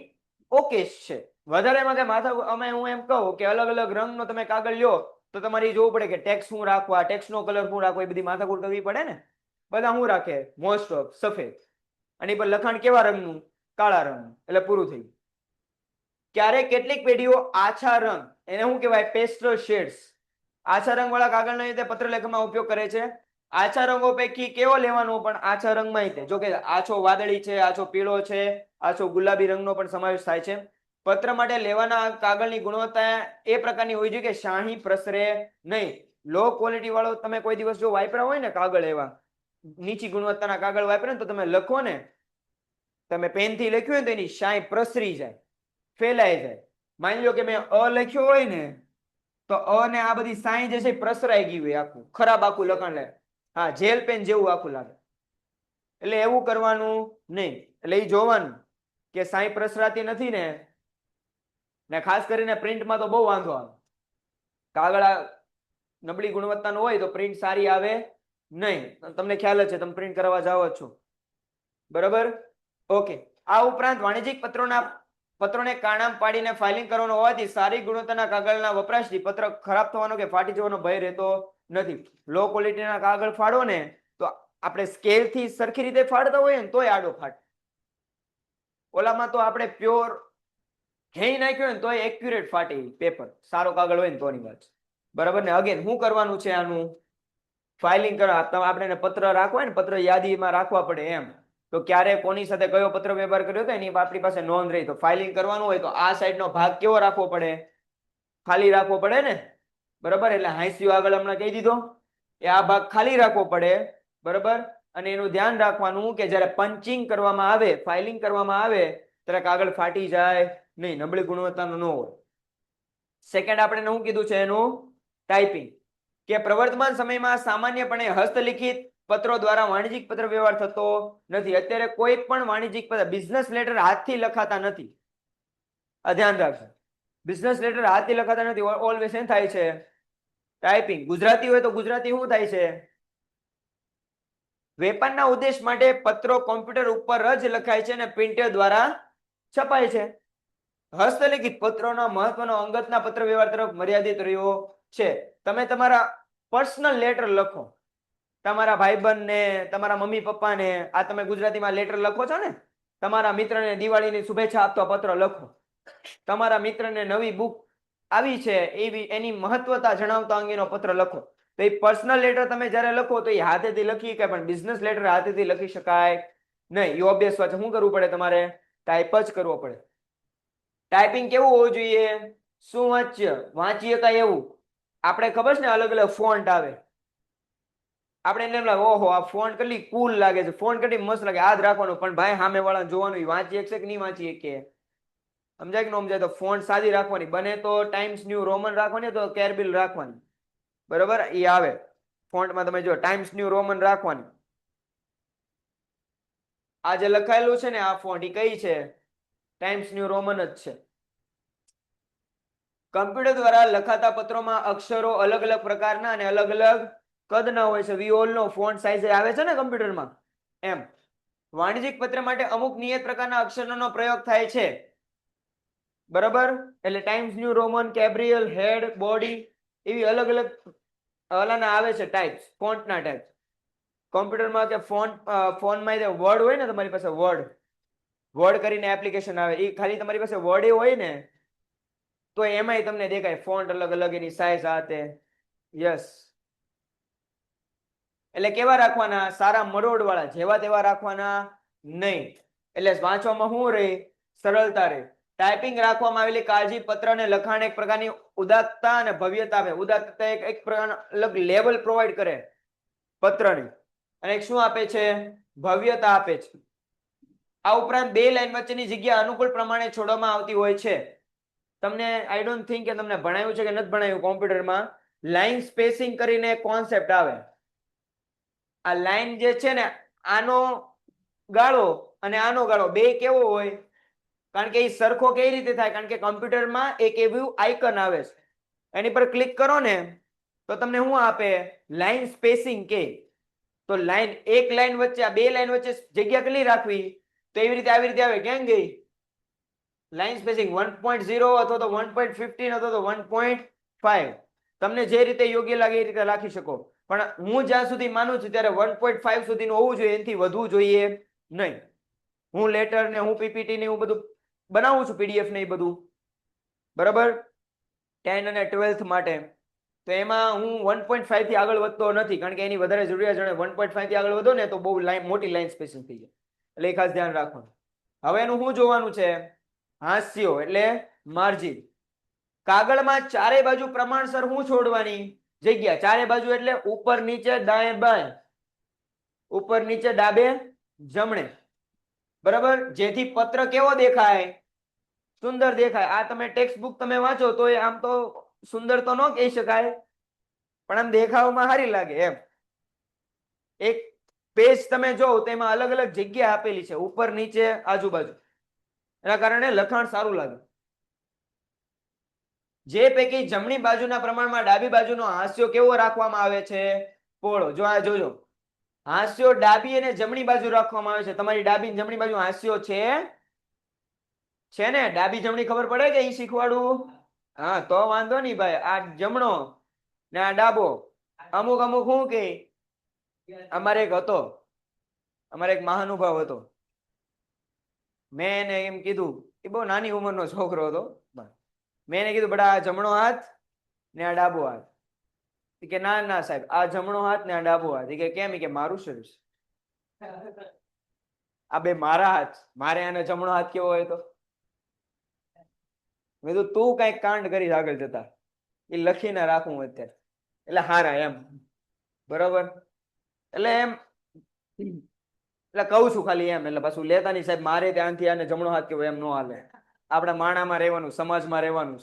ઓકે છે. વધારેમાં કે માથા અમે હું એમ કહું કે અલગ અલગ રંગનો તમે કાગળ લ્યો તો તમારે જોવું પડે કે ટેક્સ શું રાખવા, ટેક્સનો કલર શું રાખવો, એ બધી માથાકૂટ કરવી પડે ને. બધા શું રાખે? મોસ્ટ ઓફ સફેદ. અને પર લખાણ કેવા રંગનું? કાળા રંગનું. એટલે પૂરું થઈ. ક્યારેક કેટલીક પેઢીઓ આછા રંગ, એને શું કહેવાય? Pastel shades. આછા રંગ વાળા કાગળનો રીતે પત્રલેખનમાં ઉપયોગ કરે છે. આછા રંગો પૈકી કેવો લેવાનો? પણ આછા રંગમાં તે જો કે આછો વાદળી છે, આછો પીળો છે, આછો ગુલાબી રંગનો પણ સમાવેશ થાય છે. પત્ર માટે લેવાના કાગળની ગુણવત્તા એ પ્રકારની હોવી જોઈએ કે શાહી પ્રસરે નહીં. લો ક્વોલિટી વાળો તમે કોઈ દિવસ જો વાપર્યા હોય ને કાગળ, એવા નીચી ગુણવત્તાના કાગળ વાપરે ને તો તમે લખો ને, તમે પેનથી લખ્યું હોય ને તો એની શાહી પ્રસરી જાય, ફેલાઈ જાય. માની લો કે મેં અ લખ્યો હોય ને તો અ ને આ બધી શાહી જે છે પ્રસરાઈ ગઈ હોય, આખું ખરાબ આખું લખાણ લે. હા, જેલ પેન જેવું આખું લાગે. એટલે એવું કરવાનું નહીં. એટલે એ જોવાનું કે શાહી પ્રસરાતી નથી ને ખાસ કરીને પ્રિન્ટમાં તો બહુ વાંધો આવે. કાગળ નબળી ગુણવત્તાનું હોય તો પ્રિન્ટ સારી આવે નહીં. તમને ખ્યાલ જ છે, તમે પ્રિન્ટ કરવા જાઓ છો. બરાબર, ઓકે. આ ઉપરાંત વાણિજ્યિક પત્રોને કાણામ પાડીને ફાઇલિંગ કરવાનો હોવાથી સારી ગુણવત્તાના કાગળના વપરાશથી પત્ર ખરાબ થવાનો કે ફાટી જવાનો ભય રહેતો નથી. લો ક્વોલિટીના કાગળ ફાડો ને તો આપણે સ્કેલથી સરખી રીતે ફાડતા હોઈએ ને તોય આડો ફાટે. ઓલામાં તો આપણે પ્યોર ઘી નાખ્યો ને તોય એક્યુરેટ ફાટે પેપર. સારો કાગળ હોય ને તોની વાત. બરાબર ને? અગેન શું કરવાનું છે? આનું ફાઇલિંગ કરવા. આપણે પત્ર રાખવા ને, પત્ર યાદીમાં રાખવા પડે એમ. તો ક્યારે કોની સાથે કયો પત્ર વ્યવહાર કર્યો હતો એની આપણી પાસે નોંધ રહી. તો ફાઇલિંગ કરવાનું હોય તો આ સાઈડનો ભાગ કેવો રાખવો પડે? ખાલી રાખવો પડે ને. બરાબર, એટલે હાંસિયો આગળ હમણાં કહી દીધો એ આ ભાગ ખાલી રાખવો પડે. બરાબર, અને એનું ધ્યાન રાખવાનું કે જ્યારે પંચિંગ કરવામાં આવે, ફાઇલિંગ કરવામાં આવે ત્યારે કાગળ ફાટી જાય નહીં, નબળી ગુણવત્તાનું ન હોય. સેકન્ડ આપણે શું કીધું છે? એનું ટાઈપિંગ. કે પ્રવર્તમાન સમયમાં સામાન્યપણે હસ્તલિખિત પત્રો દ્વારા વાણિજ્યિક પત્ર વ્યવહાર થતો નથી. અત્યારે કોઈ પણ વાણિજ્યિક પત્ર, બિઝનેસ લેટર હાથથી લખાતા નથી. આ ધ્યાન રાખજો. બિઝનેસ લેટર હાથથી લખાતા નથી. ઓલવેઝ એમ થાય છે ટાઈપિંગ. ગુજરાતી હોય તો ગુજરાતી શું થાય છે? વેપારના ઉદ્દેશ માટે પત્રો કોમ્પ્યુટર ઉપર જ લખાય છે અને પ્રિન્ટર દ્વારા છપાય છે. હસ્તલિખિત પત્રોનો મહત્વનો અંગતના પત્ર વ્યવહાર તરફ મર્યાદિત રહ્યો છે. તમે તમારા પર્સનલ લેટર લખો, તમારા ભાઈબંધને, તમારા મમ્મી પપ્પાને. આ તમે ગુજરાતીમાં લેટર લખો છો ને. તમારા મિત્રને દિવાળીની શુભેચ્છા આપતો પત્ર લખો. તમારા મિત્રને નવી બુક આવી છે એની મહત્વતા જણાવતા અંગેનો પત્ર લખો. તો એ પર્સનલ લેટર તમે જ્યારે લખો તો એ હાથેથી લખી શકાય, પણ બિઝનેસ લેટર હાથેથી લખી શકાય નહીં. એ ઓબ્વિયસ વાત છે. શું કરવું પડે? તમારે ટાઈપ જ કરવો પડે. ટાઈપિંગ કેવું હોવું જોઈએ? સુવાચ્ય, વાંચી શકાય એવું. આપણે ખબર છે ને અલગ અલગ ફોન્ટ આવે. આપણે એમ લાગે ઓહો આ ફોન્ટ કેટલી કુલ લાગે છે, ફોન્ટ કેટલી મસ્ત લાગે, આ જ રાખવાનું. પણ ભાઈ સામે વાળા જોવાનું વાંચી શકશે કે નહીં વાંચી શકે. સમજાય કે ન સમજાય? તો ફોન્ટ સાદી રાખવાની. બને તો ટાઈમ્સ ન્યૂ રોમન રાખવાની, તો કેરબિલ રાખવાની. બરાબર, એ આવે ફોન્ટમાં. તમે જો ટાઈમ્સ ન્યૂ રોમન રાખવાની. આ જે લખાયેલું છે ને આ ફોન્ટ એ કઈ છે? ટાઈમ્સ ન્યૂ રોમન જ છે. કમ્પ્યુટર દ્વારા લખાતા પત્રોમાં અક્ષરો અલગ અલગ પ્રકારના અને અલગ અલગ કદના હોય છે. We all know font size આવે છે ને કમ્પ્યુટરમાં એમ. વાણિજ્યિક પત્ર માટે અમુક નિયત પ્રકારના અક્ષરોનો પ્રયોગ થાય છે. બરાબર, એટલે ટાઈમ્સ ન્યૂ રોમન, કેબ્રિયલ, હેડ, બોડી એવી અલગ અલગ ઓલાના આવે છે ટાઈપ્સ, ફોન્ટના ટાઈપ. કોમ્પ્યુટરમાં કે ફોનમાં વર્ડ હોય ને, તમારી પાસે વર્ડ કરીને એપ્લિકેશન આવે. એ ખાલી તમારી પાસે વર્ડ હોય ને તો એમાંય તમને દેખાય ફોન્ટ અલગ અલગ, એની સાઇઝ આ તે. યસ, એટલે કેવા રાખવાના? સારા મરોડ વાળા, જેવા તેવા રાખવાના નહીં. એટલે વાંચવામાં શું રહે? સરળતા રહે. ટાઈપિંગ રાખવામાં આવેલી કાળજી પત્ર અને લખાણ એક પ્રકારની ઉદાત્તતા અને ભવ્યતા આપે. ઉદાત્તતા એક પ્રકારનો અલગ લેવલ પ્રોવાઈડ કરે પત્રને, અને એક શું આપે છે? ભવ્યતા આપે છે. આ ઉપરાંત બે લાઈન વચ્ચેની જગ્યા અનુકૂળ પ્રમાણે છોડવામાં આવતી હોય છે. તમને આઈ ડોન્ટ થિંક કે તમને ભણાવ્યું છે કે નથી ભણાવ્યું કોમ્પ્યુટરમાં. લાઈન સ્પેસિંગ કરીને એક કોન્સેપ્ટ આવે. આ લાઈન જે છે ને, આનો ગાળો અને આનો ગાળો બે કેવો હોય? કારણ કે એ સરખો કઈ રીતે થાય? કારણ કે કમ્પ્યુટરમાં એક એવું આઇકન આવે છે, એની પર ક્લિક કરો ને તો તમને શું આપે? લાઈન સ્પેસિંગ કે. તો લાઈન, એક લાઈન વચ્ચે, આ બે લાઈન વચ્ચે જગ્યા કેટલી રાખવી? તો એવી રીતે આવી રીતે આવે. કેમ ગઈ? લાઈન સ્પેસિંગ 1.0 અથવા તો 1.15 અથવા તો 1.5. તમને જે રીતે યોગ્ય લાગે એ રીતે રાખી શકો. પણ હું જ્યાં સુધી માનું છું ત્યારે 1.5 સુધીનું હોવું જોઈએ, એનાથી વધવું જોઈએ નહીં. હું લેટર ને હું પીપીટી ને હું બધું બનાવું છું, પીડીએફ ને એ બધું, બરાબર, 10 અને 12th માટે. તો એમાં હું 1.5 થી આગળ વધતો નથી, કારણ કે એની વધારે જરૂરિયાત જણે. 1.5 થી આગળ વધો ને તો બહુ મોટી લાઈન સ્પેસિંગ થઈ જાય. એટલે એ ખાસ ધ્યાન રાખવાનું. હવે એનું શું જોવાનું છે? હાસ્યો એટલે માર્જિન. કાગળમાં ચારે બાજુ પ્રમાણસર હું છોડવાની જગ્યા? ચારે બાજુ એટલે ઉપર નીચે દાએ બાએ, ઉપર નીચે ડાબે જમણે, બરાબર, જેથી પત્ર કેવો દેખાય? સુંદર દેખાય. આ તમે ટેક્સ્ટ બુક તમે વાંચો તો આમ તો સુંદર તો ન કહી શકાય, પણ આમ દેખાવમાં સારી લાગે એમ. એક પેજ તમે જોવો તો એમાં અલગ અલગ જગ્યા આપેલી છે, ઉપર નીચે આજુબાજુ. એના કારણે લખાણ સારું લાગે. જે પૈકી જમણી બાજુના પ્રમાણમાં ડાબી બાજુનો હાસ્યો કેવો રાખવામાં આવે છે? પહોળો. જો આ જોજો, હાસ્યો ડાબી અને જમણી બાજુ રાખવામાં આવે છે. તમારી ડાબી અને જમણી બાજુ હાસ્યો છે ને? ડાબી જમણી ખબર પડે કે ઈ શીખવાડું? હા, તો વાંધો નહીં ભાઈ. આ જમણો ને આ ડાબો. અમુક અમુક શું કે અમારે એક હતો, અમારે એક મહાનુભાવ હતો, મેં એને એમ કીધું, એ બહુ નાની ઉંમરનો છોકરો હતો, મેં એને કીધું બેટા આ જમણો હાથ ને આ ડાબો હાથ. કે ના ના સાહેબ, આ જમણો હાથ ને આ ડાબો હાથ. કે કેમ? કે મારું શરીર છે, આ બે મારા હાથ, મારે આને જમણો હાથ કેવો હોય તો? મેં કીધું તું કઈક કાંડ કરી આગળ જતા, એ લખીને રાખું અત્યારે, એટલે હારા એમ, બરોબર. એટલે એમ, એટલે કહું છું ખાલી એમ. એટલે પાછું લેતા નહીં સાહેબ, મારે ત્યાંથી આને જમણો હાથ કેવો, એમ ન હાલે. આપણે માણામાં રહેવાનું, સમાજમાં રહેવાનું,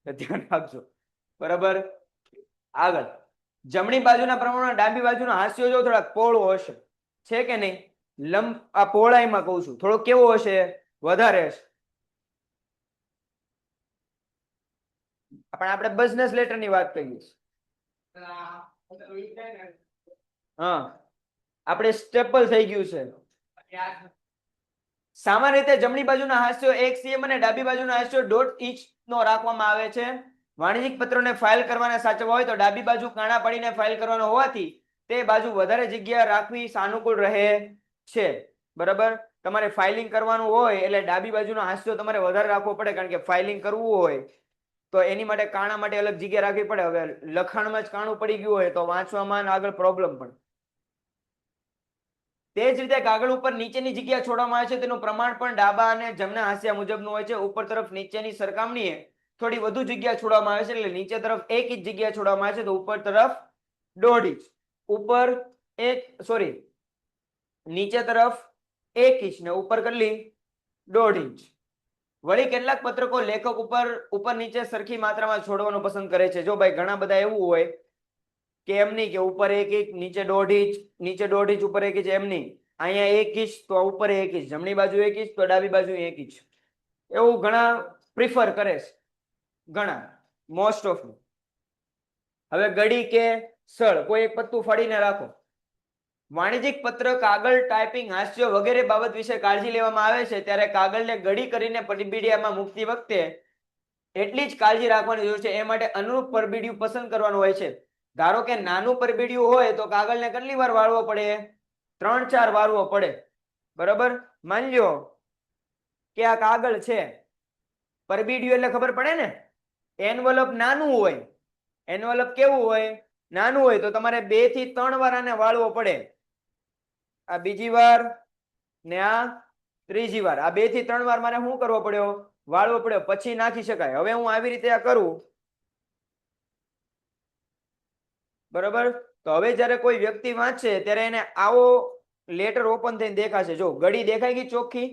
ધ્યાન રાખજો, બરાબર. આગળ, જમણી બાજુના પ્રમાણમાં ડાબી બાજુનો હાસ્યો જો થોડાક પહોળો હશે, છે કે નહીં? લંબ, આ પહોળાઈમાં કહું છું, થોડો કેવો હશે? વધારે હશે. પણ આપણે બિઝનેસ લેટર ની વાત કરીએ છીએ. હા, આપણે સ્ટેપલ થઈ ગયું છે. સામાન્ય રીતે જમણી બાજુના હાસ્યો 1 cm અને ડાબી બાજુના હાસ્યો 1.5 ઇંચ નો રાખવામાં આવે છે. વાણિજ્યિક પત્રોને ફાઇલ કરવાના સાચવવા હોય તો ડાબી બાજુ કાણા પાડીને ફાઇલ કરવાનો હોવાથી તે બાજુ વધારે જગ્યા રાખવી સાનુકૂળ રહે છે, બરાબર. તમારે ફાઇલિંગ કરવાનું હોય એટલે ડાબી બાજુનો હાસ્યો તમારે વધારે રાખવો પડે, કારણ કે ફાઇલિંગ કરવું હોય તો એની માટે કાણા માટે અલગ જગ્યા રાખવી પડે. હવે લખાણમાં જ કાણું પડી ગયું હોય તો વાંચવામાં આગળ પ્રોબ્લેમ પડે. તે જ રીતે કાગળ ઉપર નીચેની જગ્યા છોડવામાં આવે છે, તેનું પ્રમાણ પણ ડાબા અને જમણા હાંસિયા મુજબનું હોય છે. ઉપર તરફ નીચેની સરખામણીએ થોડી વધુ જગ્યા છોડવામાં આવે છે, એટલે નીચે તરફ 1 ઇંચ જગ્યા છોડવામાં આવે છે, તો ઉપર તરફ 1.5 ઇંચ. ઉપર નીચે તરફ 1 ઇંચ ને ઉપર કેટલી? 1.5 ઇંચ. વળી કેટલાક પત્રકો લેખક ઉપર નીચે સરખી માત્રામાં છોડવાનું પસંદ કરે છે. જો ભાઈ ઘણા બધા એવું હોય કે એમ નહીં કે ઉપર 1 ઇંચ, નીચે 1.5 ઇંચ, નીચે 1.5 ઇંચ, ઉપર 1 ઇંચ, એમ નહીં. અહીંયા 1 ઇંચ તો ઉપર 1 ઇંચ, જમણી બાજુ 1 ઇંચ તો ડાબી બાજુ 1 ઇંચ, એવું ઘણા પ્રિફર કરે છે, ઘણા, મોસ્ટ ઓફ. હવે ગડી કે સળ, કોઈ એક પત્તું ફાડીને રાખો. વાણિજ્યિક પત્ર, કાગળ, ટાઈપિંગ, હાસ્ય વગેરે બાબત વિશે કાળજી લેવામાં આવે છે, ત્યારે કાગળને ગડી કરીને પરબીડિયામાં મૂકતી વખતે એટલી જ કાળજી રાખવાની જરૂર છે. એ માટે અનુરૂપ પરબીડિયું પસંદ કરવાનું હોય છે. ધારો કે નાનું પરબીડિયું હોય તો કાગળને કેટલી વાર વાળવો પડે? 3-4 વાળવો પડે, બરાબર. માની લો કે આ કાગળ છે, પરબીડિયું એટલે ખબર પડે ને, એન્વલપ નાનું હોય, એન્વલપ કેવું હોય? નાનું હોય, તો તમારે 2 થી 3 વાર આને વાળવો પડે. આ બીજી વાર ને આ ત્રીજી વાર. આ 2 થી 3 વાર મારે શું કરવો પડ્યો? વાળવો પડ્યો, પછી નાખી શકાય. હવે હું આવી રીતે આ કરું બરોબર. તો હવે જ્યારે કોઈ વ્યક્તિ વાંચશે ત્યારે એને આવો લેટર ઓપન થઈને દેખાશે. જો ગડી દેખાઈ ગઈ ચોખ્ખી.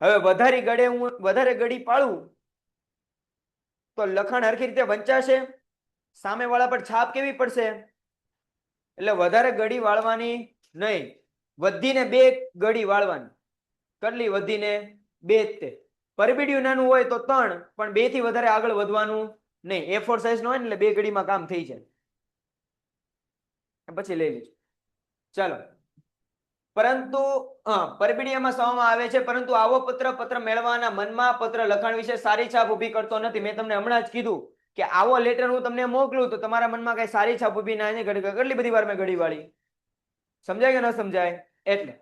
હવે વધારે ગડી પાડું તો લખાણ હરખી રીતે વંચાશે, સામેવાળા પર છાપ કેવી પડશે? એટલે વધારે ગડી વાળવાની નહીં, વધીને 2 ગડી વાળવાની. કેટલી વધીને? 2 જ તે. પરબીડિયું નાનું હોય તો 3, પણ 2 થી વધારે આગળ વધવાનું નહીં. A4 સાઇઝ નો હોય ને એટલે 2 ગડીમાં કામ થઈ જાય. પછી લઈ લેજો. ચાલો. પરંતુ પરબીડિયામાં સવામાં આવે છે, પરંતુ આવો પત્ર મેળવવાના મનમાં પત્ર લખાણ વિશે સારી છાપ ઊભી કરતો નથી. મેં તમને હમણાં જ કીધું કે આવો લેટર હું તમને મોકલું તો તમારા મનમાં કઈ સારી છાપ ઊભી ના થાય. કેટલી બધી વાર મેં ઘડી વાળી. સમજાય કે ન સમજાય? એટલે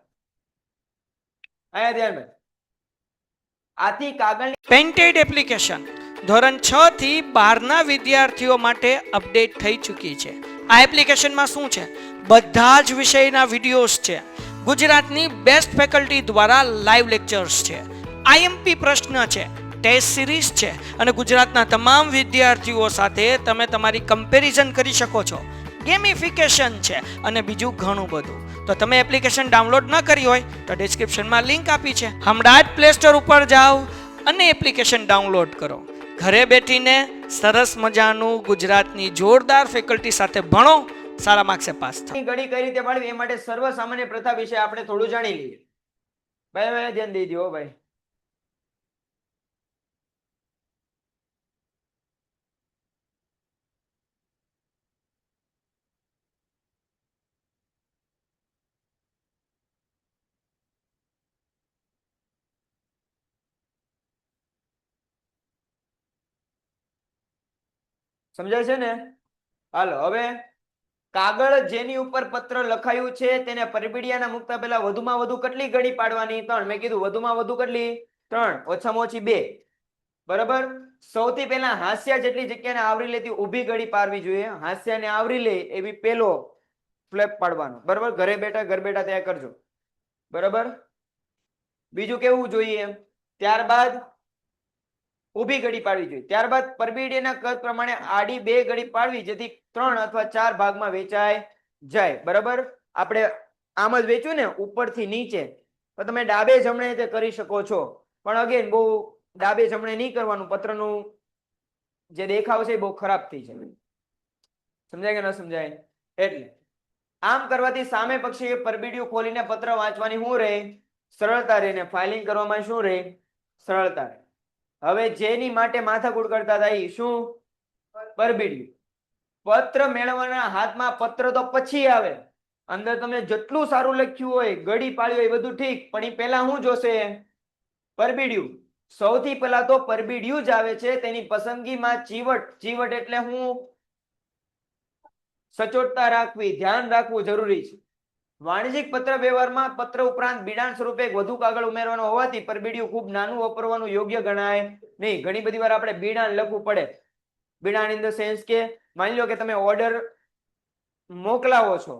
અહીંયા ધ્યાન રાખો. આથી કાગળની પેન્ટેડ એપ્લિકેશન ધોરણ 6 થી 12ના વિદ્યાર્થીઓ માટે અપડેટ થઈ ચૂકી છે. આ એપ્લિકેશનમાં શું છે? બધા જ વિષયના વિડીયોઝ છે. ગુજરાતની બેસ્ટ ફેકલ્ટી દ્વારા લાઈવ લેક્ચર્સ છે, આઈએમપી પ્રશ્ન છે, ટેસ્ટ સિરીઝ છે અને ગુજરાતના તમામ વિદ્યાર્થીઓ સાથે તમે તમારી કમ્પેરિઝન કરી શકો છો. ગેમિફિકેશન છે અને બીજું ઘણું બધું. તો તમે એપ્લિકેશન ડાઉનલોડ ન કરી હોય તો ડિસ્ક્રિપ્શનમાં લિંક આપી છે. હમણાં જ પ્લે સ્ટોર ઉપર જાઓ અને એપ્લિકેશન ડાઉનલોડ કરો. ઘરે બેઠીને સરસ મજાનું ગુજરાતની જોરદાર ફેકલ્ટી સાથે ભણો, સારા માર્ક્સે પાસ થાઓ. ગડી કઈ રીતે પાડવી એ માટે સર્વ સામાન્ય પ્રથા વિશે આપણે થોડું જાણી લઈએ. ભાઈ ધ્યાન દઈ દો ભાઈ. સમજાય છે ને? હાલો. હવે કાગળ જેની ઉપર પત્ર લખાયું છે તેને પરબીડિયાના મૂકતા પહેલા વધુમાં વધુ કેટલી ગડી પાડવાની? 3. મેં કીધું વધુમાં વધુ કેટલી? 3, ઓછામાં ઓછી 2. બરાબર. સૌથી પહેલા હાસ્ય જેટલી જગ્યાને આવરી લેતી ઊભી ગડી પાડવી જોઈએ. હાસ્યને આવરી લે એવી પેલો ફ્લેપ પાડવાનો. બરાબર. ઘર બેઠા ત્યાં કરજો. બરાબર. બીજું કેવું જોઈએ? ત્યારબાદ ઊભી ગડી પાડવી જોઈએ. ત્યારબાદ પરબીડિયાના કદ પ્રમાણે આડી 2 ગડી પાડવી, જેથી 3 અથવા 4 ભાગમાં વેચાઈ જાય. બરાબર. આપણે આમ જ વેચ્યું ને ઉપરથી નીચે, તો તમે ડાબે જમણે તે કરી શકો છો, પણ અગેન બહુ ડાબે જમણે નહીં કરવાનું. પત્રનું જે દેખાવ છે એ બહુ ખરાબ થઈ જાય. સમજાય કે ન સમજાય? એટલે આમ કરવાથી સામે પક્ષીએ પરબીડિયું ખોલીને પત્ર વાંચવાની શું રહે? સરળતા રહે ને ફાઇલિંગ કરવામાં શું રહે? સરળતા રહે. હવે જેની માટે માથાકૂટ કરતા હતા એ શું? પરબીડિયું. પત્ર મેળવવાના હાથમાં પત્ર તો પછી આવે. અંદર તમે જેટલું સારું લખ્યું હોય, ગડી પાડી હોય, બધું ઠીક, પણ એ પહેલા શું જોશે? પરબીડિયું. સૌથી પહેલા તો પરબીડિયું જ આવે છે. તેની પસંદગીમાં ચીવટ એટલે હું સચોટતા રાખવી, ધ્યાન રાખવું જરૂરી છે. વાણિજ્યિક પત્ર વ્યવહારમાં પત્ર ઉપરાંત બિડાણ સ્વરૂપે વધુ કાગળ ઉમેરવાનો હોવાથી પરબીડિયું ખૂબ નાનું વાપરવાનું યોગ્ય ગણાય નહીં. ઘણી બધી વાર આપણે બિડાણ લખવું પડે. બિડાણ ઇન ધ સેન્સ કે માની લો કે તમે ઓર્ડર મોકલાવો છો,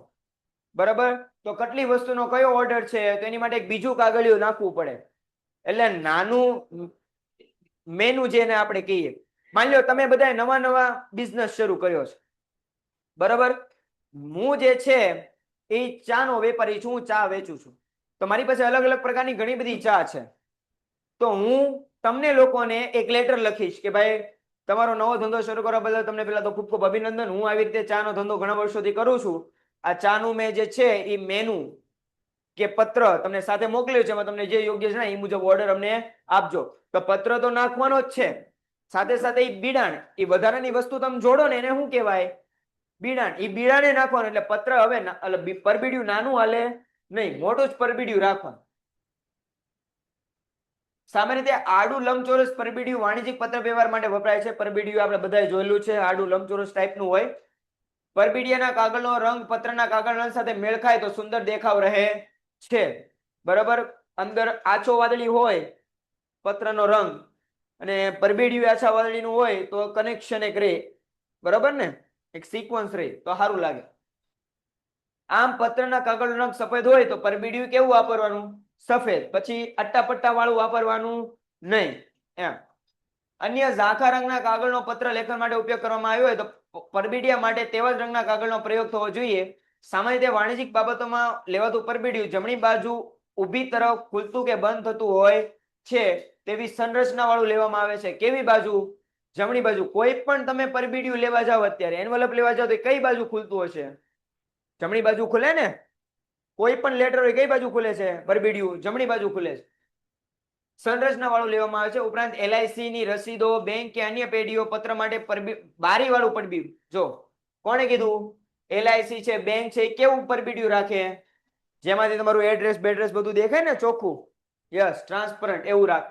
બરાબર, તો કેટલી વસ્તુનો કયો ઓર્ડર છે તો એની માટે એક બીજું કાગળિયું નાખવું પડે. એટલે નાનું મેનુ જેને આપણે કહીએ. માની લો તમે બધા નવા બિઝનેસ શરૂ કર્યો છે, બરાબર. હું જે છે એ ચાનો વેપારી છું, હું ચા વેચું છું. તો મારી પાસે અલગ અલગ પ્રકારની ઘણી બધી ચા છે. તો હું તમને લોકોને એક લેટર લખીશ કે ભાઈ તમારો નવો ધંધો શરૂ કરવા બદલ તમને પહેલા તો ખૂબ ખૂબ અભિનંદન. હું આવી રીતે ચાનો ધંધો ઘણા વર્ષોથી કરું છું. આ ચાનું મેં જે છે એ મેનુ કે પત્ર તમને સાથે મોકલ્યું છે, એમાં તમને જે યોગ્ય છે એ મુજબ ઓર્ડર અમને આપજો. તો પત્ર તો નાખવાનો જ છે, સાથે સાથે એ બિડાણ, એ વધારાની વસ્તુ તમે જોડો ને એને શું કહેવાય? બિડાણ. એ બિડાણે નાખવાનું. એટલે પત્ર હવે પરબીડિયું નાનું હાલે નહીં, મોટું જ પરબીડિયું રાખવાનું. સામાન્ય રીતે આડું લંબચોરસ પરબીડિયું વાણિજ્યિક પત્ર વ્યવહાર માટે વપરાય છે. પરબીડિયું આપણે બધાએ જોયેલું છે, આડું લંબચોરસ ટાઈપનું હોય. પરબીડિયાના કાગળનો રંગ પત્રના કાગળ રંગ સાથે મેળ ખાય તો સુંદર દેખાવ રહે છે. બરાબર. અંદર આછો વાદળી હોય પત્રનો રંગ અને પરબીડિયું આછા વાદળીનું હોય તો કનેક્શન એક રહે. બરાબર ને? એક સિક્વન્સ રહે તો સારું લાગે. આમ પત્રના કાગળનો રંગ સફેદ હોય તો પરબીડિયું કેવું વાપરવાનું? સફેદ. પછી અટ્ટા પટ્ટા વાળું વાપરવાનું નહીં. એમ અન્ય ઝાંખા રંગના કાગળનો પત્ર લેખન માટે ઉપયોગ કરવામાં આવ્યો હોય તો પરબીડિયા માટે તેવા જ રંગના કાગળનો પ્રયોગ થવો જોઈએ. સામાન્ય રીતે વાણિજ્યિક બાબતોમાં લેવાતું પરબીડિયું જમણી બાજુ ઊભી તરફ ખુલતું કે બંધ થતું હોય છે તેવી સંરચના વાળું લેવામાં આવે છે. કેવી બાજુ? જમણી બાજુ. કોઈ પણ તમે પરબીડિયું લેવા જાવ, અત્યારે એન્વલપ લેવા જાવ તો કઈ બાજુ ખુલતું હશે? જમણી બાજુ ખુલે ને. કોઈ પણ લેટર હોય કઈ બાજુ ખુલે છે? પરબીડિયું જમણી બાજુ ખુલે છે. સંરચના વાળું લેવામાં આવે છે. ઉપરાંત LIC ની રસીદો, બેંક કે અન્ય પેઢીઓ પત્ર માટે બારી વાળું પરબીડિયું. જો કોણે કીધું? LIC છે, બેંક છે, કેવું પરબીડિયું રાખે? જેમાંથી તમારું એડ્રેસ બેડ્રેસ બધું દેખાય ને ચોખ્ખું. યસ, ટ્રાન્સપરન્ટ એવું રાખ.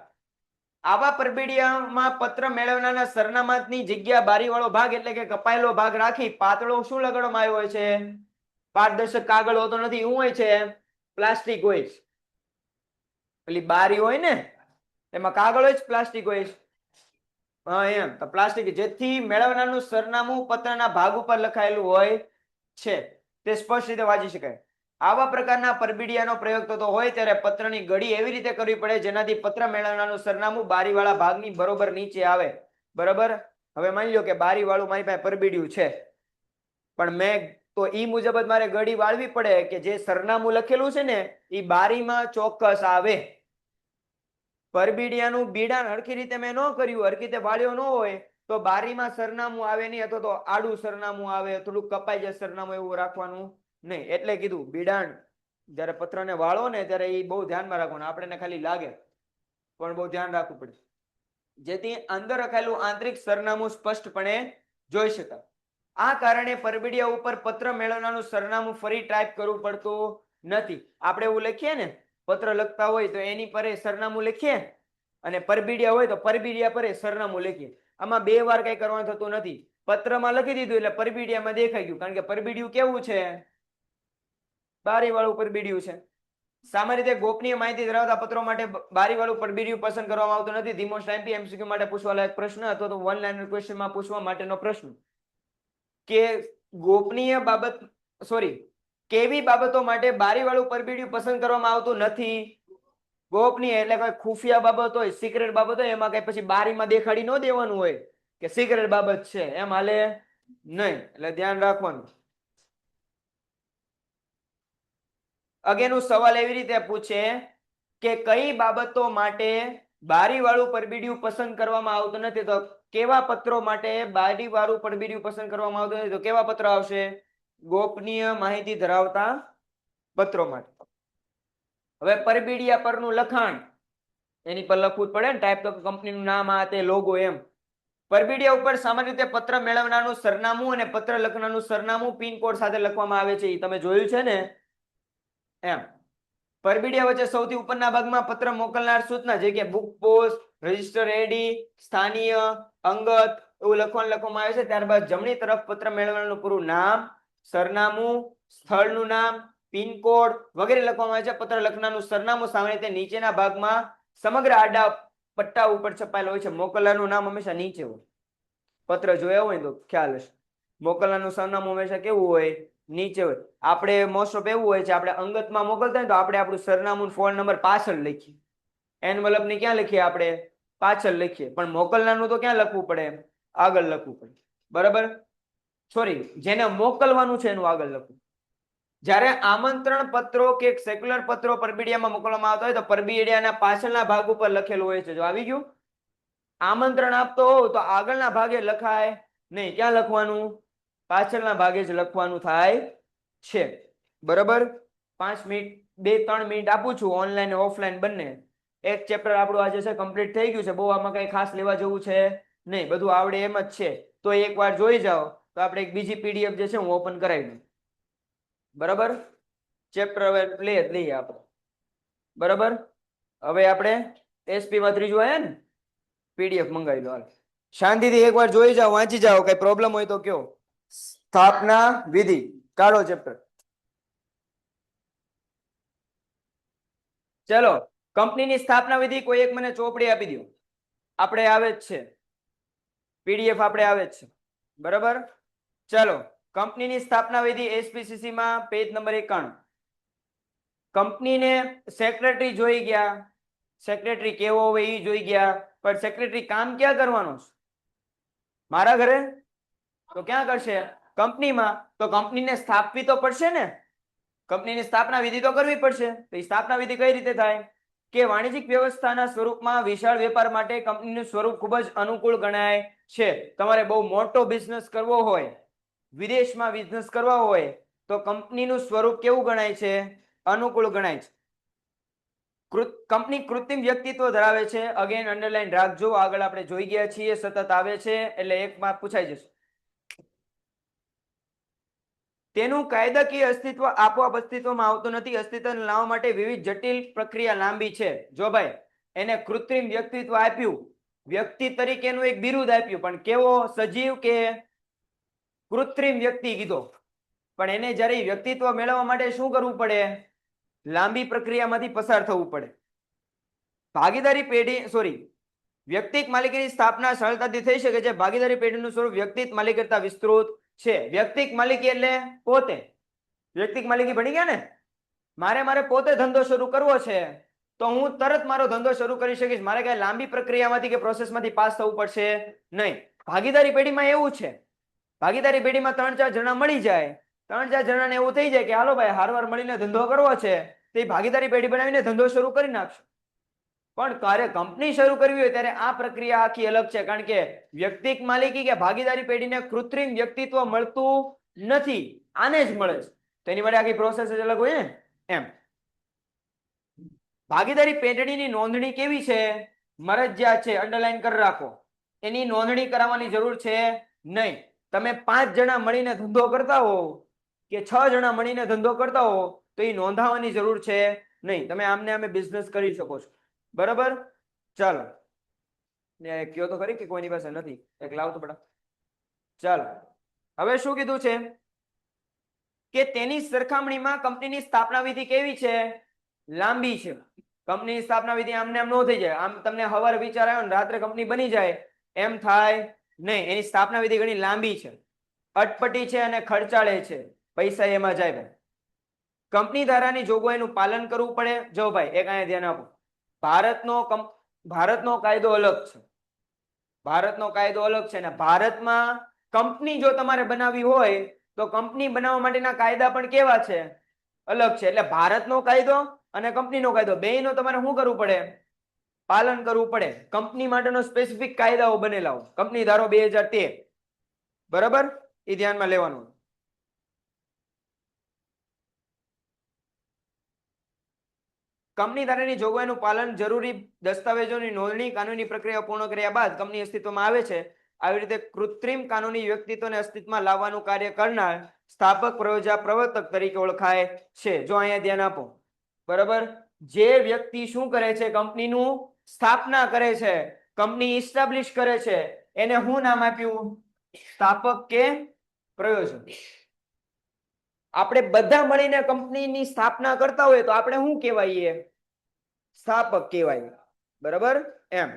આવા પરબીડિયામાં પત્ર મેળવનારના સરનામાની જગ્યા બારીવાળો ભાગ એટલે કે કપાયેલો ભાગ રાખી પાતળો શું લગાડવામાં આવ્યો હોય છે? પારદર્શક કાગળ હોતો નથી, શું હોય છે? પ્લાસ્ટિક હોય છે. પેલી બારી હોય ને એમાં કાગળ હોય, પ્લાસ્ટિક હોય. હા એમ તો પ્લાસ્ટિક, જેથી મેળવનારનું સરનામું પત્રના ભાગ ઉપર લખાયેલું હોય છે તે સ્પષ્ટ રીતે વાંચી શકાય. આવા પ્રકારના પરબીડિયાનો પ્રયોગ થતો હોય ત્યારે પત્રની ગળી એવી રીતે કરવી પડે જેનાથી પત્ર મેળવનારનું સરનામું બારીવાળા ભાગની બરોબર નીચે આવે. બરોબર. હવે માની લો કે બારીવાળું મારી પાસે પરબીડિયું છે, પણ મેં તો ઈ મુજબ જ મારે ગળી વાળવી પડે કે જે સરનામું લખેલું છે ને એ બારીમાં ચોક્કસ આવે. પરબીડિયાનું બીડાણ હરખી રીતે મેં ન કર્યું, હરખી રીતે વાળ્યો ન હોય તો બારીમાં સરનામું આવે નહીં, અથવા તો આડું સરનામું આવે, થોડુંક કપાઈ જાય સરનામું, એવું રાખવાનું નહીં. એટલે કીધું બીડાણ જ્યારે પત્રને વાળો ને ત્યારે એ બહુ ધ્યાનમાં રાખવાનું. આપણને ખાલી લાગે પણ બહુ ધ્યાન રાખવું પડે, જેથી અંદર લખાયેલું આંતરિક સરનામું સ્પષ્ટપણે જોઈ શકાય. આ કારણે પરબીડિયા ઉપર પત્ર મેળવનારનું સરનામું ફરી ટાઈપ કરવું પડતું નથી. આપણે એવું લખીએ ને, પત્ર લખતા હોય તો એની પર સરનામું લખીએ, અને પરબીડિયા હોય તો પરબીડિયા પર સરનામું લખીએ. આમાં બે વાર કઈ કરવાનું થતું નથી. પત્રમાં લખી દીધું એટલે પરબીડિયામાં દેખાઈ ગયું, કારણ કે પરબીડિયું કેવું છે? બારીવાળું પરબીડિયું છે. સામાન્ય રીતે ગોપનીય માહિતી ધરાવતા પત્રો માટે બારીવાળું પરબીડિયું પસંદ કરવામાં આવતું નથી. ધીમો ટાઈમ MCQ માટે પૂછવા લાયક પ્રશ્ન અથવા તો વન લાઇનર ક્વેશ્ચનમાં પૂછવા માટેનો પ્રશ્ન કે ગોપનીય બાબત કેવી બાબતો માટે બારીવાળું પરબીડિયું પસંદ કરવામાં આવતું નથી? ગોપનીય એટલે કોઈ ખુફિયા બાબત હોય, સિક્રેટ બાબત હોય, એમાં કઈ પછી બારીમાં દેખાડી ન દેવાનું હોય કે સિક્રેટ બાબત છે, એમ હાલે નહીં. એટલે ધ્યાન રાખવાનું. અગેનું સવાલ એવી રીતે પૂછે કે કઈ બાબતો માટે બારીવાળું પરબીડિયું પસંદ કરવામાં આવતું નથી? તો કેવા પત્રો માટે બારીવાળું પરબીડિયું પસંદ કરવામાં આવતું નથી? તો કેવા પત્ર આવશે? ગોપનીય માહિતી ધરાવતા પત્રો માટે. હવે પરબીડિયા પરનું લખાણ એની પર લખવું જ પડે ને, ટાઈપ તો કંપનીનું નામ, આ તે લોગો, એમ. પરબીડિયા ઉપર સામાન્ય રીતે પત્ર મેળવનારનું સરનામું અને પત્ર લખનારનું સરનામું પિનકોડ સાથે લખવામાં આવે છે. એ તમે જોયું છે ને એમ. પરબીડિયા વચ્ચે સૌથી ઉપરના ભાગમાં પત્ર મોકલનાર સૂચના, જે કે બુક પોસ્ટ, રજિસ્ટર એડી, સ્થાનીય, અંગત એવું લખવામાં આવે છે. ત્યારબાદ જમણી તરફ પત્ર મેળવનારનું પૂરું નામ, સરનામું, સ્થળનું નામ, પિનકોડ વગેરે લખવામાં આવે છે. પત્ર લખનારનું સરનામું સામાન્ય રીતે નીચેના ભાગમાં સમગ્ર આડા પટ્ટા ઉપર છપાયેલું હોય છે. મોકલનારનું નામ હંમેશા નીચે હોય. પત્ર જોયા હોય તો ખ્યાલ હશે. મોકલનારનું સરનામું હંમેશા કેવું હોય? નીચે હોય. આપણે મોસ્ટ ઓફ એવું હોય છે, આપણે અંગતમાં મોકલતા હોય તો આપણે આપણું સરનામું, ફોન નંબર પાછળ લખીએ. એનવલપ ની ક્યાં લખીએ? આપણે પાછળ લખીએ. પણ મોકલનારનું તો ક્યાં લખવું પડે? આગળ લખવું પડે. બરાબર. જેને મોકલવાનું છે એનું આગળ લખવું. જ્યારે આમંત્રણ પત્રો કે સેક્યુલર પત્રો પરબીડિયામાં મોકલવામાં આવતા હોય તો પરબીડિયાના પાછળના ભાગ ઉપર લખેલું હોય છે. જો આવી ગયું, આમંત્રણ આપતો હોવ તો આગળના ભાગે લખાય નહીં. ક્યાં લખવાનું? પાછળના ભાગે જ લખવાનું થાય છે. બરાબર. 5 મિનિટ 2-3 મિનિટ આપું છું, ઓનલાઈન ઓફલાઈન બંને. એક ચેપ્ટર આપણું આજે છે કમ્પ્લીટ થઈ ગયું છે. બહુ આમાં કઈ ખાસ લેવા જેવું છે નહીં, બધું આવડે એમ જ છે. તો એકવાર જોઈ જાઓ તો આપણે એક બીજી PDF જે છે હું ઓપન કરાવી દઉં. બરાબર. ચેપ્ટર હવે લઈએ આપણે. બરાબર. હવે આપણે SP માં ત્રીજું આયા ને, PDF મંગાવી લો. શાંતિથી એકવાર જોઈ જાઓ, વાંચી જાઓ. કઈ પ્રોબ્લેમ હોય તો કયો. સ્થાપના વિધિ કાઢો ચેપ્ટર. ચલો, કંપનીની સ્થાપના વિધિ કોઈ એક મને ચોપડી આપી દો. આપણે આવે જ છે PDF, આપણે આવે જ છે. બરાબર. ચલો, કંપનીની સ્થાપના વિધિ SPCC માં પેજ નંબર 91. કંપનીને સેક્રેટરી જોઈ ગયા. સેક્રેટરી કેવો હોય એ જોઈ ગયા, પણ સેક્રેટરી કામ ક્યાં કરવાનો છે? મારા ઘરે તો ક્યાં કરશે? કંપનીમાં. તો કંપનીને સ્થાપવી તો પડશે ને, કંપનીની સ્થાપના વિધિ તો કરવી પડશે. તો એ સ્થાપના વિધિ કઈ રીતે થાય કે વાણિજ્યિક વ્યવસ્થાના સ્વરૂપમાં વિશાળ વેપાર માટે કંપનીનું સ્વરૂપ ખૂબ જ અનુકૂળ ગણાય છે. તમારે બહુ મોટો બિઝનેસ કરવો હોય, વિદેશમાં બિઝનેસ કરવા હોય તો કંપનીનું સ્વરૂપ કેવું ગણાય છે? અનુકૂળ ગણાય છે. કંપની કૃત્રિમ વ્યક્તિત્વ ધરાવે છે. અગેન અંડરલાઈન રાખજો, આગળ આપણે જોઈ ગયા છીએ, સતત આવે છે એટલે એક માર્ક પૂછાઈ જશે. તેનું કાયદાકીય અસ્તિત્વ આપોઆપ અસ્તિત્વમાં આવતું નથી. અસ્તિત્વ લાવવા માટે વિવિધ જટિલ પ્રક્રિયા લાંબી છે. જો ભાઈ એને કૃત્રિમ વ્યક્તિત્વ આપ્યું, વ્યક્તિ તરીકેનું એક બિરુદ આપ્યું, પણ કેવો? સજીવ કે કૃત્રિમ વ્યક્તિ કીધો. પણ એને જ્યારે વ્યક્તિત્વ મેળવવા માટે શું કરવું પડે? લાંબી પ્રક્રિયામાંથી પસાર થવું પડે. ભાગીદારી પેઢી વ્યક્તિક માલિકીની સ્થાપના સરળતાથી થઈ શકે છે. ભાગીદારી પેઢીનું સ્વરૂપ વ્યક્તિક માલિકી કરતા વિસ્તૃત છે. વ્યક્તિક માલિકી એટલે પોતે. વ્યક્તિક માલિકી ભણી ગયા ને? મારે પોતે ધંધો શરૂ કરવો છે તો હું તરત મારો ધંધો શરૂ કરી શકીશ. મારે કઈ લાંબી પ્રક્રિયામાંથી કે પ્રોસેસમાંથી પાસ થવું પડશે નહીં. ભાગીદારી પેઢીમાં એવું છે, ભાગીદારી પેઢીમાં 3-4 જણા મળી જાય, 3-4 જણાને એવું થઈ જાય કે હાલો ભાઈ હારવાર મળીને ધંધો કરવો છે, તો એ ભાગીદારી પેઢી બનાવીને ધંધો શરૂ કરી નાખશે. પણ ત્યારે કંપની શરૂ કરવી હોય ત્યારે આ પ્રક્રિયા આખી અલગ છે, કારણ કે વ્યક્તિક માલિકી કે ભાગીદારી પેઢીને કૃત્રિમ વ્યક્તિત્વ મળતું નથી, આને જ મળે છે. તો એની માટે આખી પ્રોસેસ જ અલગ હોય ને એમ. ભાગીદારી પેઢીની નોંધણી કેવી છે? મરજિયાત છે, અંડરલાઈન કરી રાખો. એની નોંધણી કરાવવાની જરૂર છે નહીં. તમે 5 જણા મળીને ધંધો કરતા હો કે 6 જણા મળીને ધંધો કરતા હો તો એ નોંધાવવાની જરૂર છે નહીં. તમે આમને આમે બિઝનેસ કરી શકો છો. બરાબર? ચાલો, કયો તો ખરી કે કોઈની પાસે નથી? એક લાવ તો બડા. ચાલો, હવે શું કીધું છે કે તેની સરખામણીમાં કંપનીની સ્થાપના વિધિ કેવી છે? લાંબી છે. કંપનીની સ્થાપના વિધિ આમને આમ ન થઈ જાય. આમ તમને હવારે વિચાર આવ્યો ને રાત્રે કંપની બની જાય એમ થાય નહીં. એની સ્થાપના વિધિ ઘણી લાંબી છે, અટપટી છે અને ખર્ચાળે છે. પૈસા એમાં જાય ભાઈ. કંપની ધારાની જોગવાઈનું પાલન કરવું પડે. જો ભાઈ એક અહીંયા ધ્યાન આપો, ભારતનો કાયદો અલગ છે. ભારતનો કાયદો અલગ છે ને ભારતમાં કંપની જો તમારે બનાવવી હોય તો કંપની બનાવવા માટેના કાયદા પણ કેવા છે? અલગ છે. એટલે ભારતનો કાયદો અને કંપનીનો કાયદો બેયનો તમારે શું કરવું પડે? પાલન કરવું પડે. કંપની માટેનો સ્પેસિફિક કાયદાઓ બનેલા હોય. કંપની ધારો 2013, બરાબર? એ ધ્યાનમાં લેવાનું. કંપની ધારાની જોગવાઈનું પાલન, જરૂરી દસ્તાવેજોની નોંધણી, કાનૂની પ્રક્રિયા પૂર્ણ કર્યા બાદ કંપની અસ્તિત્વમાં આવે છે. આવી રીતે કૃત્રિમ કાનૂની વ્યક્તિત્વને અસ્તિત્વમાં લાવવાનું કાર્ય કરનાર સ્થાપક, પ્રયોજક, પ્રવર્તક તરીકે ઓળખાય છે. જો અહીંયા ધ્યાન આપો, બરાબર? જે વ્યક્તિ શું કરે છે? કંપનીનું સ્થાપના કરે છે, કંપની ઇસ્ટાબ્લિશ કરે છે, એને શું નામ આપ્યું? સ્થાપક કે પ્રયોજક. આપણે બધા મળીને કંપનીની સ્થાપના કરતા હોય તો આપણે શું કહેવાય? સ્થાપક કહેવાય. બરાબર? એમ.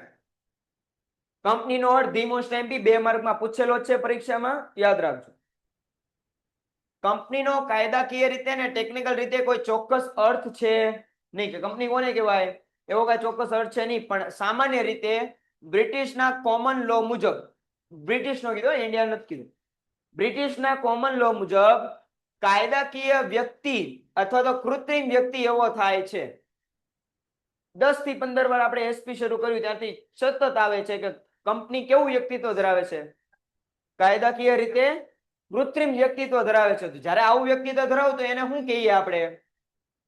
કંપનીનો અર્થ ધીમો સ્ટેમ્પી 2 માર્કમાં પૂછેલો છે પરીક્ષામાં, યાદ રાખજો. કંપનીનો કાયદાકીય રીતે ને ટેકનિકલ રીતે કોઈ ચોક્કસ અર્થ છે નહીં કે કંપની કોને કહેવાય એવો કઈ ચોક્કસ અર્થ છે નહીં, પણ સામાન્ય રીતે બ્રિટિશના કોમન લો મુજબ, બ્રિટિશનો કીધો, ઇન્ડિયા નથી કીધું, બ્રિટિશના કોમન લો મુજબ કાયદાકીય વ્યક્તિ અથવા તો કૃત્રિમ વ્યક્તિ એવો થાય છે. 10 થી 15 વાર આપણે એસપી શરૂ કર્યું ત્યારથી સતત આવે છે કે કંપની કેવું વ્યક્તિત્વ ધરાવે છે? કાયદાકીય રીતે કૃત્રિમ વ્યક્તિત્વ ધરાવે છે. જ્યારે આવું વ્યક્તિત્વ ધરાવતું એને શું કહીએ આપણે?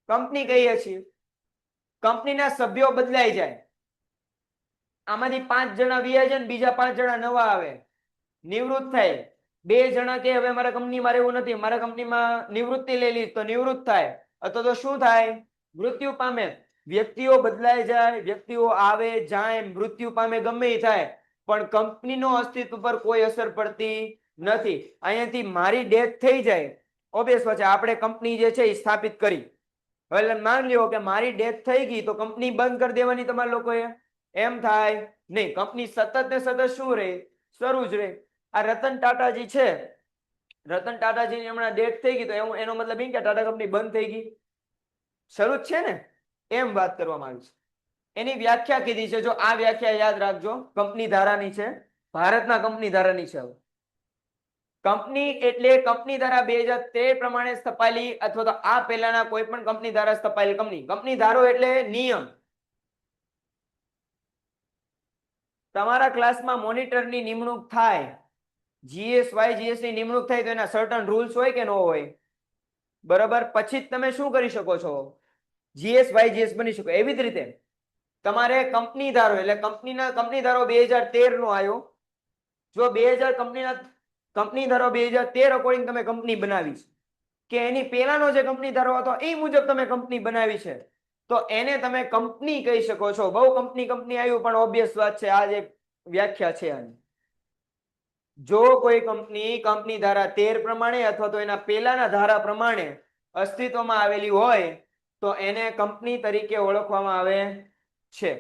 કંપની કહીએ છીએ. કંપનીના સભ્યો બદલાઈ જાય, આમાંથી 5 જણા વ્યાજ જાય, બીજા 5 જણા નવા આવે, નિવૃત્ત થાય. 2 જણા કે હવે મારા કંપનીમાં રહેવું નથી, મારા કંપનીમાં નિવૃત્તિ લઈ લીધી, તો નિવૃત્ત થાય. અથવા તો શું થાય? મૃત્યુ પામે. વ્યક્તિઓ બદલાઈ જાય, વ્યક્તિઓ આવે જાય, મૃત્યુ પામે, ગમે એ થાય, પણ કંપનીનો અસ્તિત્વ પર કોઈ અસર પડતી નથી. અહીંયાથી મારી ડેથ થઈ જાય, ઓબ્વિયસ વાત છે, આપણે કંપની જે છે એ સ્થાપિત કરી. હવે માની લ્યો કે મારી ડેથ થઈ ગઈ તો કંપની બંધ કરી દેવાની તમારા લોકોએ? એમ થાય નહીં. કંપની સતત ને સતત શું રહે? શરૂ જ રહે. આ રતન ટાટાજી છે, રતન ટાટાજીની હમણાં ડેથ થઈ ગઈ તો એનો મતલબ એમ કે ટાટા કંપની બંધ થઈ ગઈ? શરૂ જ છે ને, એમ વાત કરવામાં આવી છે. એની વ્યાખ્યા કીધી છે, જો આ વ્યાખ્યા યાદ રાખજો, કંપની ધારાની છે, ભારતના કંપની ધારાની છે. કંપની એટલે કંપની ધારા 2013 પ્રમાણે સ્થપાયેલી અથવા તો આ પહેલાના કોઈ પણ કંપની ધારા સ્થપાયેલી કંપની. કંપની ધારો એટલે નિયમ. તમારા ક્લાસમાં મોનિટરની નિમણૂક થાય, જીએસ વાયજીએસ ની નિમણૂક થાય તો એના સર્ટન રૂલ્સ હોય કે ન હોય? બરાબર. પછી જ તમે શું કરી શકો છો? જીએસ વાયજીએસ બની શકો. એવી જ રીતે તમારે કંપની ધારો એટલે કંપની ધારો 2013 નો આવ્યો. જો 2000 કંપની ધારો 2013 અકોર્ડિંગ તમે કંપની બનાવી કે એની પહેલાનો જે કંપની ધારો હતો એ મુજબ તમે કંપની બનાવી છે, તો એને તમે કંપની કહી શકો છો. બહુ કંપની આવ્યું પણ ઓબ્વિયસ વાત છે, આ જ એક વ્યાખ્યા છે આની. જો કોઈ કંપની ધારા 13 પ્રમાણે અથવા તો એના પહેલાના ધારા પ્રમાણે અસ્તિત્વમાં આવેલી હોય તો એને કંપની તરીકે ઓળખવામાં આવે છે.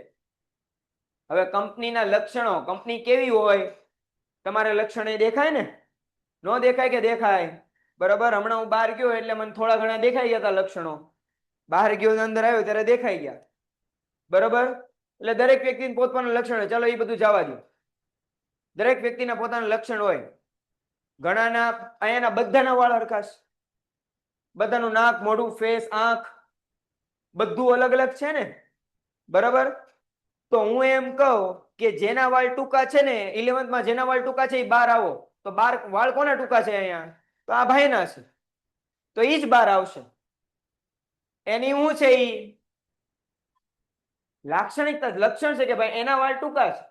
હવે કંપનીના લક્ષણો, કંપની કેવી હોય તમારે લક્ષણ એ દેખાય ને? ન દેખાય કે દેખાય? બરાબર. હમણાં હું બહાર ગયો એટલે મને થોડા ઘણા દેખાઈ ગયા હતા લક્ષણો. બહાર ગયો અંદર આવ્યો ત્યારે દેખાઈ ગયા. બરાબર. એટલે દરેક વ્યક્તિને પોતાનું લક્ષણ હોય. ચાલો એ બધું જવા દો. દરેક વ્યક્તિના પોતાના લક્ષણ હોય. ઘણાના અહીંયાના બધાના વાળ હરખાશ, બધાનું નાક, મોઢું, ફેસ, આંખ બધું અલગ અલગ છે ને? બરાબર. તો હું એમ કહું કે જેના વાળ ટૂંકા છે ને 11th માં જેના વાળ ટૂંકા છે એ બહાર આવો, તો બાર વાળ કોના ટૂંકા છે અહીંયા? તો આ ભાઈના છે, તો ઈ જ બહાર આવશે. એની શું છે? ઈ લાક્ષણિકતા, લક્ષણ છે કે ભાઈ એના વાળ ટૂંકા છે.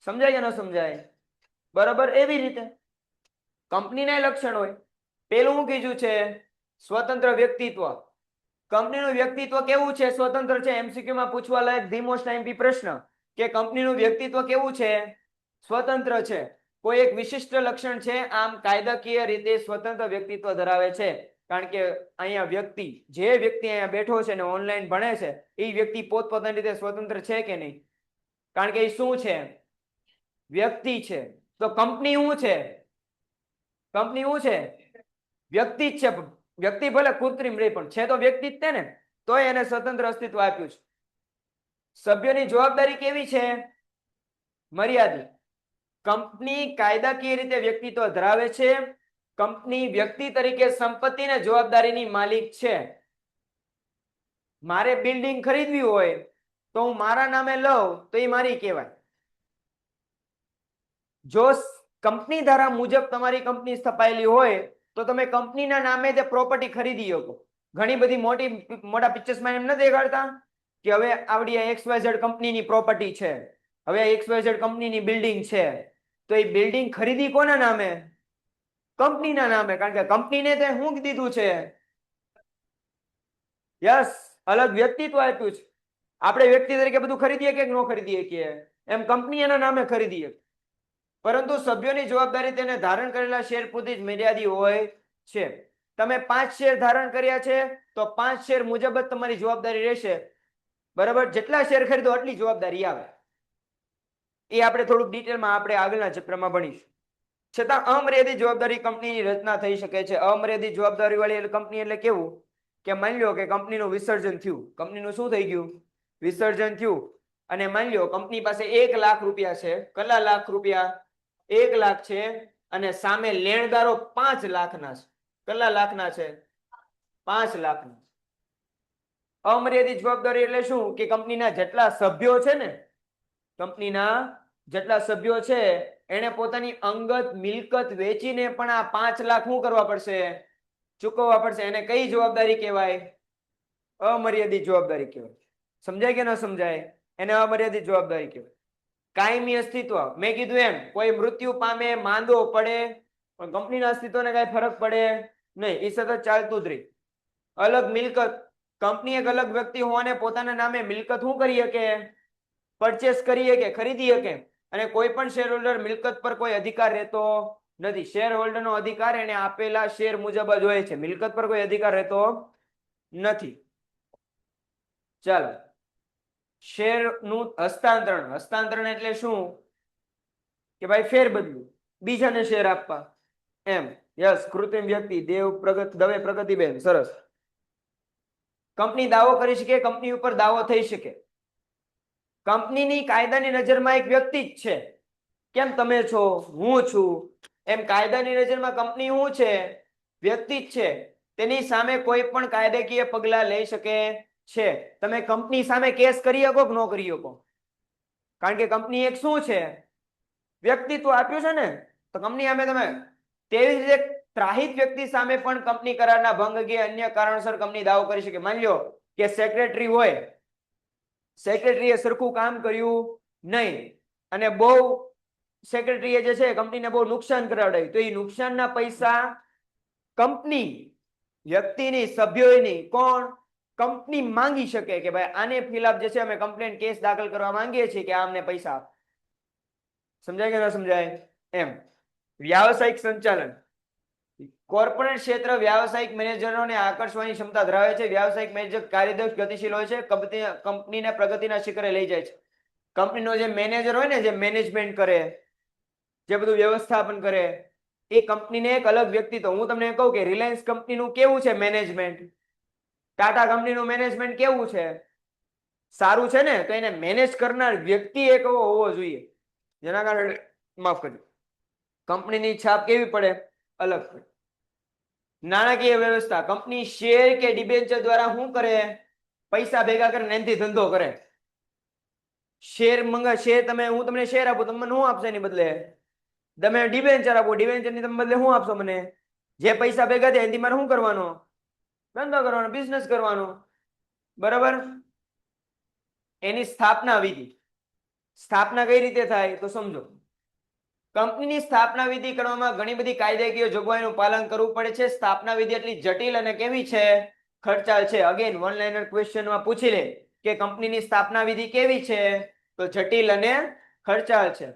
સમજાય કે ન સમજાય? બરાબર. એવી રીતે કંપનીના લક્ષણ હોય. પેલું હું કીધું છે? સ્વતંત્ર વ્યક્તિત્વ. કંપનીનું વ્યક્તિત્વ કેવું છે? સ્વતંત્ર છે. એમસીક્યુ માં પૂછવા લાયક ધી મોસ્ટ આઈએમપી પ્રશ્ન કે કંપનીનું વ્યક્તિત્વ કેવું છે? સ્વતંત્ર છે. કોઈ એક વિશિષ્ટ લક્ષણ છે, આમ કાયદાકીય રીતે સ્વતંત્ર વ્યક્તિત્વ ધરાવે છે. કારણ કે અહીંયા વ્યક્તિ, જે વ્યક્તિ અહીંયા બેઠો છે ને ઓનલાઈન ભણે છે, એ વ્યક્તિ પોતપોતાની રીતે સ્વતંત્ર છે કે નહીં? કારણ કે એ શું છે? વ્યક્તિ છે. તો કંપની શું છે? કંપની શું છે? વ્યક્તિ જ છે. વ્યક્તિ ભલે કૃત્રિમ રહે પણ છે તો વ્યક્તિ જ તે ને, તોય એને સ્વતંત્ર અસ્તિત્વ આપ્યું છે. સભ્યોની જવાબદારી કેવી છે? મર્યાદિત. કંપની કાયદાકીય રીતે વ્યક્તિત્વ ધરાવે છે. કંપની વ્યક્તિ તરીકે સંપત્તિ અને જવાબદારીની માલિક છે. મારે બિલ્ડિંગ ખરીદવી હોય તો હું મારા નામે લઉં તો એ મારી કહેવાય. જો કંપની ધારા મુજબ તમારી કંપની સ્થપાયેલી હોય તો તમે કંપનીના નામે જે પ્રોપર્ટી ખરીદી શકો. ઘણી બધી મોટા પિક્ચર્સમાં એમ નથી દેખાડતા કે હવે આવડી XYZ કંપનીની પ્રોપર્ટી છે, હવે XYZ કંપનીની બિલ્ડિંગ છે, તો એ બિલ્ડિંગ ખરીદી કોના નામે? કંપનીના નામે. કારણ કે કંપનીને તે શું દીધું છે? યસ, અલગ વ્યક્તિત્વ આપ્યું છે. આપણે વ્યક્તિ તરીકે બધું ખરીદીએ કે ન ખરીદીએ કે એમ કંપની એના નામે ખરીદીએ. પરંતુ સભ્યોની જવાબદારી તેને ધારણ કરેલા શેર પૂરતી જ મર્યાદિત હોય છે. તમે 5 શેર ધારણ કર્યા છે તો 5 શેર મુજબ જ તમારી જવાબદારી રહેશે. બરાબર. જેટલા શેર ખરીદો એટલી જવાબદારી આવે. એ આપણે થોડુંક ડિટેલમાં આપણે આગળના ચેપ્ટરમાં ભણીશું. છતાં અમર્યાદિત જવાબદારી કંપનીની રચના થઈ શકે છે. અમર્યાદિત જવાબદારી વાળી કંપની એટલે કેવું કે માની લો કે કંપનીનું વિસર્જન થયું. કંપનીનું શું થઈ ગયું? વિસર્જન થયું. અને માની લો કંપની પાસે 1 લાખ રૂપિયા છે. કેટલા લાખ રૂપિયા? 1 લાખ છે. અને સામે લેણદારો 5 લાખના છે. કેટલા લાખના છે? 5 લાખના. અમર્યાદિત જવાબદારી એટલે શું કે કંપનીના જેટલા સભ્યો છે ને, કંપનીના જેટલા સભ્યો છે એને પોતાની અંગત મિલકત વેચીને પણ આ 5 લાખ શું કરવા પડશે? ચૂકવવા પડશે. એને કઈ જવાબદારી કહેવાય? અમર્યાદિત જવાબદારી કહેવાય. સમજાય કે ન સમજાય? એને અમર્યાદિત જવાબદારી કહેવાય. કાયમી અસ્તિત્વ. મેં કીધું એમ કોઈ મૃત્યુ પામે, માંદો પડે, પણ કંપનીના અસ્તિત્વને કઈ ફરક પડે નહીં. એ સતત ચાલતું જ રહે. અલગ મિલકત. કંપની એક અલગ વ્યક્તિ હોવાને પોતાના નામે મિલકત શું કરી શકે? પરચેસ કરી શકે, ખરીદી શકે. અને કોઈ પણ શેર હોલ્ડર મિલકત પર કોઈ અધિકાર રહેતો નથી. શેર હોલ્ડરનો અધિકાર એને આપેલા શેર મુજબ જ હોય છે. મિલકત પર કોઈ અધિકાર રહેતો નથી. ચાલો, શેરનું હસ્તાંતરણ. હસ્તાંતરણ એટલે શું કે ભાઈ ફેર બદલું, બીજાને શેર આપવા એમ. યસ, કૃત્રિમ વ્યક્તિ. દવે પ્રગતિબેન, સરસ. કંપની દાવો કરી શકે, કંપની ઉપર દાવો થઈ શકે. કંપનીની કાયદાની નજરમાં એક વ્યક્તિ જ છે. કેમ? તમે છો, હું છું. એમ કાયદાની નજરમાં કંપની શું છે? વ્યક્તિ જ છે. તેની સામે કોઈ પણ કાયદાકીય પગલા લઈ શકે છે. તમે કંપની સામે કેસ કરી શકો કે ન કરી શકો? કારણ કે કંપની એક શું છે? વ્યક્તિત્વ આપ્યું છે ને, તો કંપની સામે તમે તેવી જ રીતે ત્રાહિત વ્યક્તિ સામે પણ કંપની કરારના ભંગ કે અન્ય કારણસર કંપની દાવો કરી શકે. માની લો કે સેક્રેટરી હોય, સેક્રેટરીએ સરખું કામ કર્યું નહીં અને બહુ સેક્રેટરીએ જે છે કંપનીને બહુ નુકસાન કરાવડાવ્યું, તો એ નુકસાનના પૈસા કંપની વ્યક્તિની સભ્યોની કોણ? કંપની માંગી શકે કે ભાઈ આને ખિલાફ જે છે અમે કમ્પ્લેન કેસ દાખલ કરવા માંગીએ છીએ કે આમને પૈસા આપો. સમજાય કે ન સમજાય? એમ વ્યાવસાયિક સંચાલન. કોર્પોરેટ ક્ષેત્ર વ્યાવસાયિક મેનેજરોને આકર્ષવાની ક્ષમતા ધરાવે છે. વ્યવસાયિક મેનેજર કાર્યદક્ષ ગતિશીલ હોય છે, કંપનીને પ્રગતિના શિખરે લઈ જાય છે. કંપનીનો જે મેનેજર હોય ને, જે મેનેજમેન્ટ કરે, જે બધું વ્યવસ્થાપન કરે, એ કંપનીને એક અલગ વ્યક્તિત્વ. હું તમને કહું કે રિલાયન્સ કંપનીનું કેવું છે મેનેજમેન્ટ, ટાટા કંપનીનું મેનેજમેન્ટ કેવું છે? સારું છે ને? તો એને મેનેજ કરનાર વ્યક્તિ એક એવો હોવો જોઈએ જેના કારણે માફ કરજો કંપનીની છાપ કેવી પડે? અલગ પડે. નાણાકીય વ્યવસ્થા. કંપની શેર કે ડિબેન્ચર દ્વારા શું કરે? પૈસા ભેગા કરીને એનાથી ધંધો કરે. શેર તમે, હું તમને શેર આપું, તમે મને શું આપશો એની બદલે? તમે ડિબેન્ચર આપો, ડિબેન્ચર ની તમે બદલે શું આપશો મને? જે પૈસા ભેગા થાય એનાથી મારે શું કરવાનો? ધંધો કરવાનો, બિઝનેસ કરવાનો. બરાબર? એની સ્થાપના વિધિ. સ્થાપના કઈ રીતે થાય તો સમજો. કંપનીની સ્થાપના વિધિ કરવામાં ઘણી બધી કાયદાકીય જોગવાઈનું પાલન કરવું પડે છે. સ્થાપના વિધિ એટલી જટિલ અને કેવી છે? ખર્ચાળ છે. અગેન વન લાઇનર ક્વેશ્ચનમાં પૂછી લે કે કંપનીની સ્થાપના વિધિ કેવી છે? તો જટિલ અને ખર્ચાળ છે.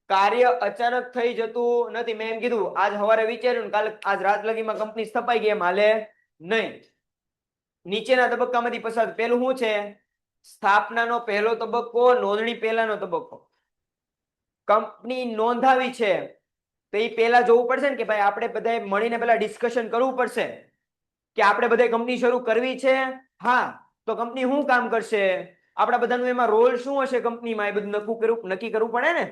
કાર્ય અચાનક થઈ જતું નથી. મેં એમ કીધું આજ સવારે વિચાર્યું કાલે આજ રાત લગીમાં કંપની સ્થપાઈ ગઈ, એમ હાલે નહીં. નીચેના તબક્કામાંથી પસાર. પેલું શું છે? સ્થાપનાનો પહેલો તબક્કો, નોંધણી પહેલાનો તબક્કો. કંપની નોંધાવી છે તો એ પહેલા જોવું પડશે ને કે ભાઈ આપણે બધાએ મળીને પહેલા ડિસ્કશન કરવું પડશે કે આપણે બધાએ કંપની શરૂ કરવી છે. હા, તો કંપની શું કામ કરશે? આપણા બધાનું એમાં રોલ શું હશે કંપનીમાં? એ બધું નક્કી કરવું પડે ને.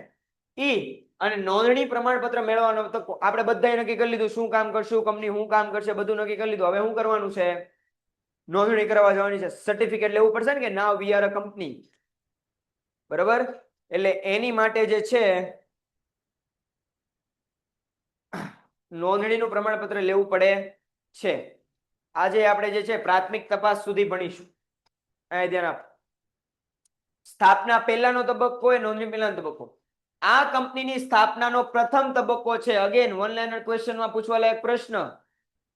અને નોંધણી પ્રમાણપત્ર મેળવવાનો તો આપણે બધાએ નક્કી કરી લીધું શું કામ કરશું, કંપની શું કામ કરશે, બધું નક્કી કરી લીધું. હવે શું કરવાનું છે? નોંધણી કરવા જવાની છે. સર્ટિફિકેટ લેવું પડશે ને કે નાવ વી આર અ કંપની. બરાબર? એટલે એની માટે જે છે નોંધણીનું પ્રમાણપત્ર લેવું પડે છે. આજે આપણે જે છે પ્રાથમિક તપાસ સુધી ભણીશું. અહીં ધ્યાન આપો. સ્થાપના પહેલાનો તબક્કો હોય, નોંધણી પહેલાનો તબક્કો. આ કંપનીની સ્થાપનાનો પ્રથમ તબક્કો છે. અગેન વન લાઇનર ક્વેશ્ચનમાં પૂછવા લાયક પ્રશ્ન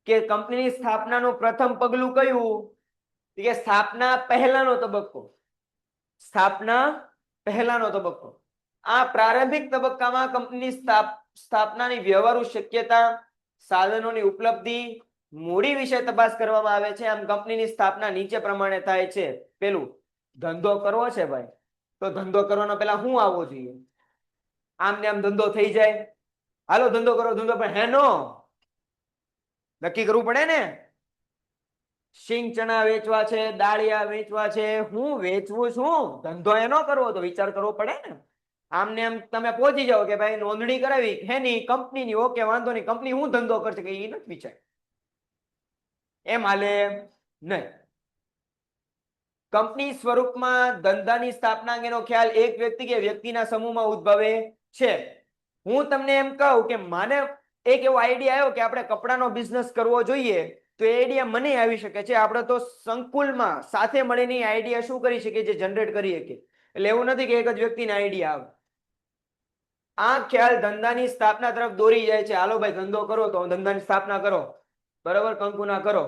કે કંપનીની સ્થાપનાનું પ્રથમ પગલું કયું? કે સ્થાપના પહેલાનો તબક્કો. સ્થાપના પહેલાનો તબક્કો. આ પ્રારંભિક તબક્કામાં કંપનીની સ્થાપનાની વ્યવહારુ શક્યતા, સાધનોની ઉપલબ્ધિ, મૂડી વિશે તપાસ કરવામાં આવે છે. આમ કંપનીની સ્થાપના નીચે પ્રમાણે થાય છે. પેલું, ધંધો કરવો છે ભાઈ, તો ધંધો કરવાનો પહેલા શું આવવો જોઈએ? આમ ને આમ ધંધો થઈ જાય? હાલો ધંધો કરો, ધંધો પણ હેનો નક્કી કરવું પડે ને. સિંગ ચણા વેચવા છે, દાળિયા વેચવા છે, હું વેચવું છું, ધંધો એનો કરવો તો વિચાર કરવો પડે ને. આમને એમ તમે પહોંચી જાઓ કે ભાઈ નોંધણી કરાવી હેની કંપનીની, ઓકે વાંધો નહીં, કંપની હું ધંધો કરશે કે એ નથી વિચાર. એમ હાલે નહીં. કંપની સ્વરૂપમાં ધંધાની સ્થાપના અંગેનો ખ્યાલ એક વ્યક્તિ કે વ્યક્તિના સમૂહમાં ઉદ્ભવે છે. હું તમને એમ કહું કે મને એક એવો આઈડિયા આવ્યો કે આપણે કપડાનો બિઝનેસ કરવો જોઈએ, તો એ આઈડિયા મને આવી શકે છે. આપણે તો સંકુલમાં સાથે મળીને આઈડિયા શું કરી શકીએ, જે જનરેટ કરી શકીએ. એટલે એવું નથી કે એક જ વ્યક્તિને આઈડિયા આવે. આ ખ્યાલ ધંધાની સ્થાપના તરફ દોરી જાય છે. હાલો ભાઈ ધંધો કરો તો ધંધાની સ્થાપના કરો. બરાબર? કંકુના કરો.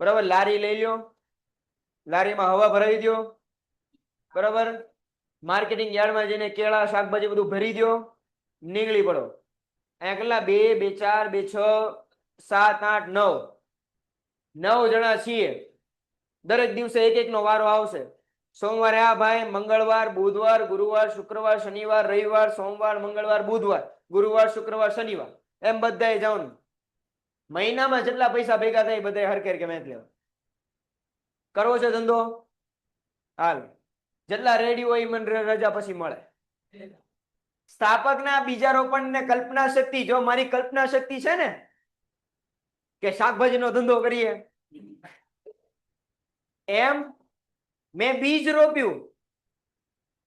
બરાબર? લારી લઈ લ્યો, લારીમાં હવા ભરાવી દો. બરાબર? માર્કેટિંગ યાર્ડમાં જઈને કેળા, શાકભાજી બધું ભરી દો, નીકળી પડો. અહીંયા કેટલા? 2, 2, 4, 2, 6, 7, 8, 9 જણા છીએ. દરેક દિવસે એક એક નો વારો આવશે. સોમવારે આ ભાઈ, મંગળવાર, બુધવાર, ગુરુવાર, શુક્રવાર, શનિવાર, રવિવાર, સોમવાર, મંગળવાર, બુધવાર, ગુરુવાર, શુક્રવાર, શનિવાર, એમ બધાએ જવાનું. મહિનામાં જેટલા પૈસા ભેગા થાય બધા હરખે હરખે મેચ લેવા. કરવો છે ધંધો? હાલ જેટલા રેડી હોય મને રજા પછી મળે. સ્થાપકના બીજારોપણ ને કલ્પના શક્તિ. જો મારી કલ્પના શક્તિ છે ને કે શાકભાજીનો ધંધો કરીએ, એમ મેં બીજ રોપ્યું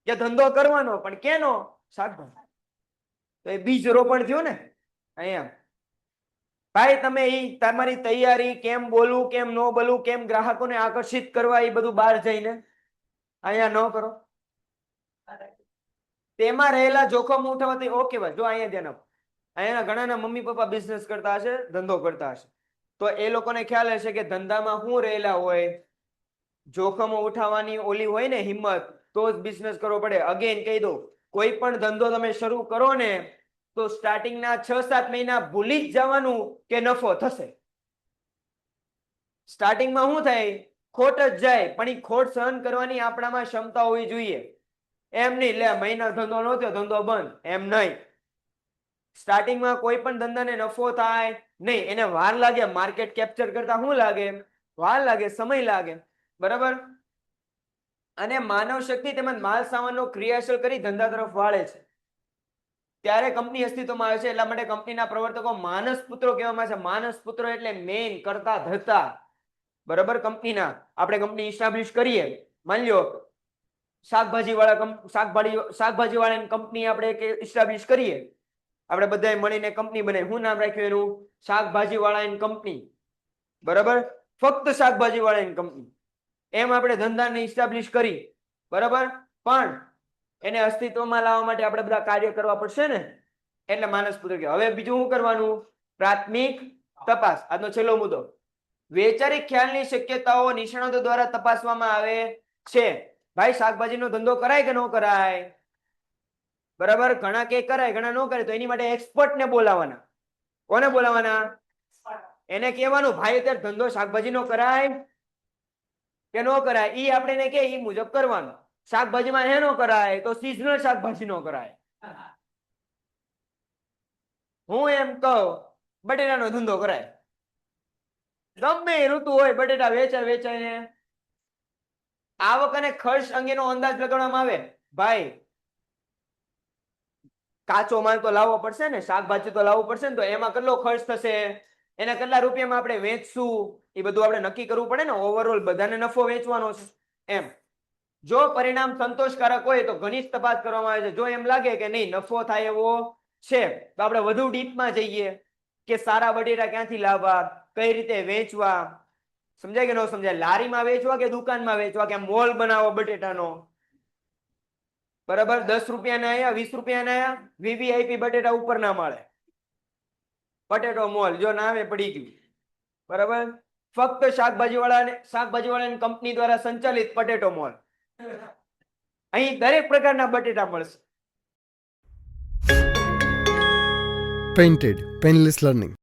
કે ધંધો કરવાનો, પણ કેનો? શાકભાજી. તો એ બીજ રોપણ થયું ને. અહીંયા ભાઈ તમે તમારી તૈયારી, કેમ બોલવું, કેમ ન બોલવું, કેમ ગ્રાહકોને આકર્ષિત કરવા, એ બધું બહાર જઈને અહીંયા ન કરો. તેમાં રહેલા જોખમ ઉઠાવવાથી ઓકે ભાઈ. જો અહીંયા ધ્યાન આપો, અહીંયાના ઘણાના મમ્મી પપ્પા બિઝનેસ કરતા હશે, ધંધો કરતા હશે, તો એ લોકોને ખ્યાલ હશે કે ધંધામાં શું રહેલા હોય, જોખમો ઉઠાવવાની ઓલી હોય ને હિંમત, તો જ બિઝનેસ કરવો પડે. અગેન કહી દઉં, કોઈ પણ ધંધો તમે શરૂ કરો ને તો સ્ટાર્ટિંગના 6-7 મહિના ભૂલી જ જવાનું કે નફો થશે. સ્ટાર્ટિંગમાં શું થાય? ખોટ જ જાય, પણ એ ખોટ સહન કરવાની આપણામાં ક્ષમતા હોવી જોઈએ. એમ નહીં લે મહિના ધંધો ન થયો, ધંધો બંધ, એમ નહીં. સ્ટાર્ટિંગમાં કોઈ પણ ધંધાને નફો થાય નહીં, એને વાર લાગે. માર્કેટ કેપ્ચર કરતા શું લાગે? વાર લાગે, સમય લાગે. બરાબર. અને માનવ શક્તિ તેમજ માલ સામાનનો ક્રિયાશીલ કરી ધંધા તરફ વાળે છે, ત્યારે કંપની અસ્તિત્વમાં આવે છે. એટલા માટે કંપનીના પ્રવર્તકો માનસ પુત્રો કહેવામાં આવે છે. માનસ પુત્રો એટલે મેઇન, કરતા ધરતા. બરાબર. કંપનીના આપણે કંપની ઇસ્ટાબ્લિશ કરીએ, માની લો શાકભાજી વાળાની કંપની આપણે ઇસ્ટાબ્લિશ કરીએ, આપણે બધાએ મળીને કંપની બનાવી. શું નામ રાખ્યું એનું? શાકભાજી વાળાની કંપની. બરાબર. ફક્ત શાકભાજી વાળાની કંપની. એમ આપણે ધંધાને ઇસ્ટાબ્લિશ કરી. બરાબર. પણ એને અસ્તિત્વમાં લાવવા માટે આપણે બધા કાર્ય કરવા પડશે ને, એટલે માનસ પુત્ર કે. હવે બીજું શું કરવાનું? પ્રાથમિક તપાસ. આજનો છેલ્લો મુદ્દો. વૈચારિક ખ્યાલની શક્યતાઓ નિષ્ણાતો દ્વારા તપાસવામાં આવે છે. ભાઈ શાકભાજીનો ધંધો કરાય કે ન કરાય? બરાબર. ઘણા કે કરાય, ઘણા ન કરે, તો એની માટે એક્સપર્ટ ને બોલાવાના. કોને બોલાવાના? એને કહેવાનું ભાઈ અત્યારે ધંધો શાકભાજીનો કરાય કે ન કરાય, ઈ આપણે કે ઈ મુજબ કરવાનું. શાકભાજીમાં હે નો કરાય તો સિઝનલ શાકભાજી નો કરાય. હું એમ કહું બટેટાનો ધંધો કરાય. ગમે એ ઋતુ હોય, બટેટા વેચાય ને આવક અને ખર્ચ અંગેનો અંદાજ લગાડવામાં આવે. ભાઈ કાચો માલ તો લાવવો પડશે ને, શાકભાજી તો લાવવું પડશે ને, તો એમાં કેટલો ખર્ચ થશે, એના કેટલા રૂપિયામાં આપણે વેચશું, એ બધું આપણે નક્કી કરવું પડે ને. ઓવરઓલ બધાને નફો વેચવાનો છે એમ. જો પરિણામ સંતોષકારક હોય તો ઘણી જ તપાસ કરવામાં આવે છે. જો એમ લાગે કે નહીં નફો થાય એવો છે, તો આપણે વધુ ડીપમાં જઈએ કે સારા બટેટા ક્યાંથી લાવવા, કઈ રીતે વેચવા. સમજાય કે ન સમજાય? લારીમાં વેચવા કે દુકાનમાં વેચવા, કે મોલ બનાવો બટેટાનો. બરાબર. 10 રૂપિયાના આયા, 20 રૂપિયાના આયા, વીવીઆઈપી બટેટા ઉપર ના મળે. પટેટો મોલ જો નામે પડી ગયું. બરાબર. ફક્ત શાકભાજી વાળાની કંપની દ્વારા સંચાલિત પટેટો મોલ. અહીં દરેક પ્રકારના બટેટા મળશે. Painted Painless Learning.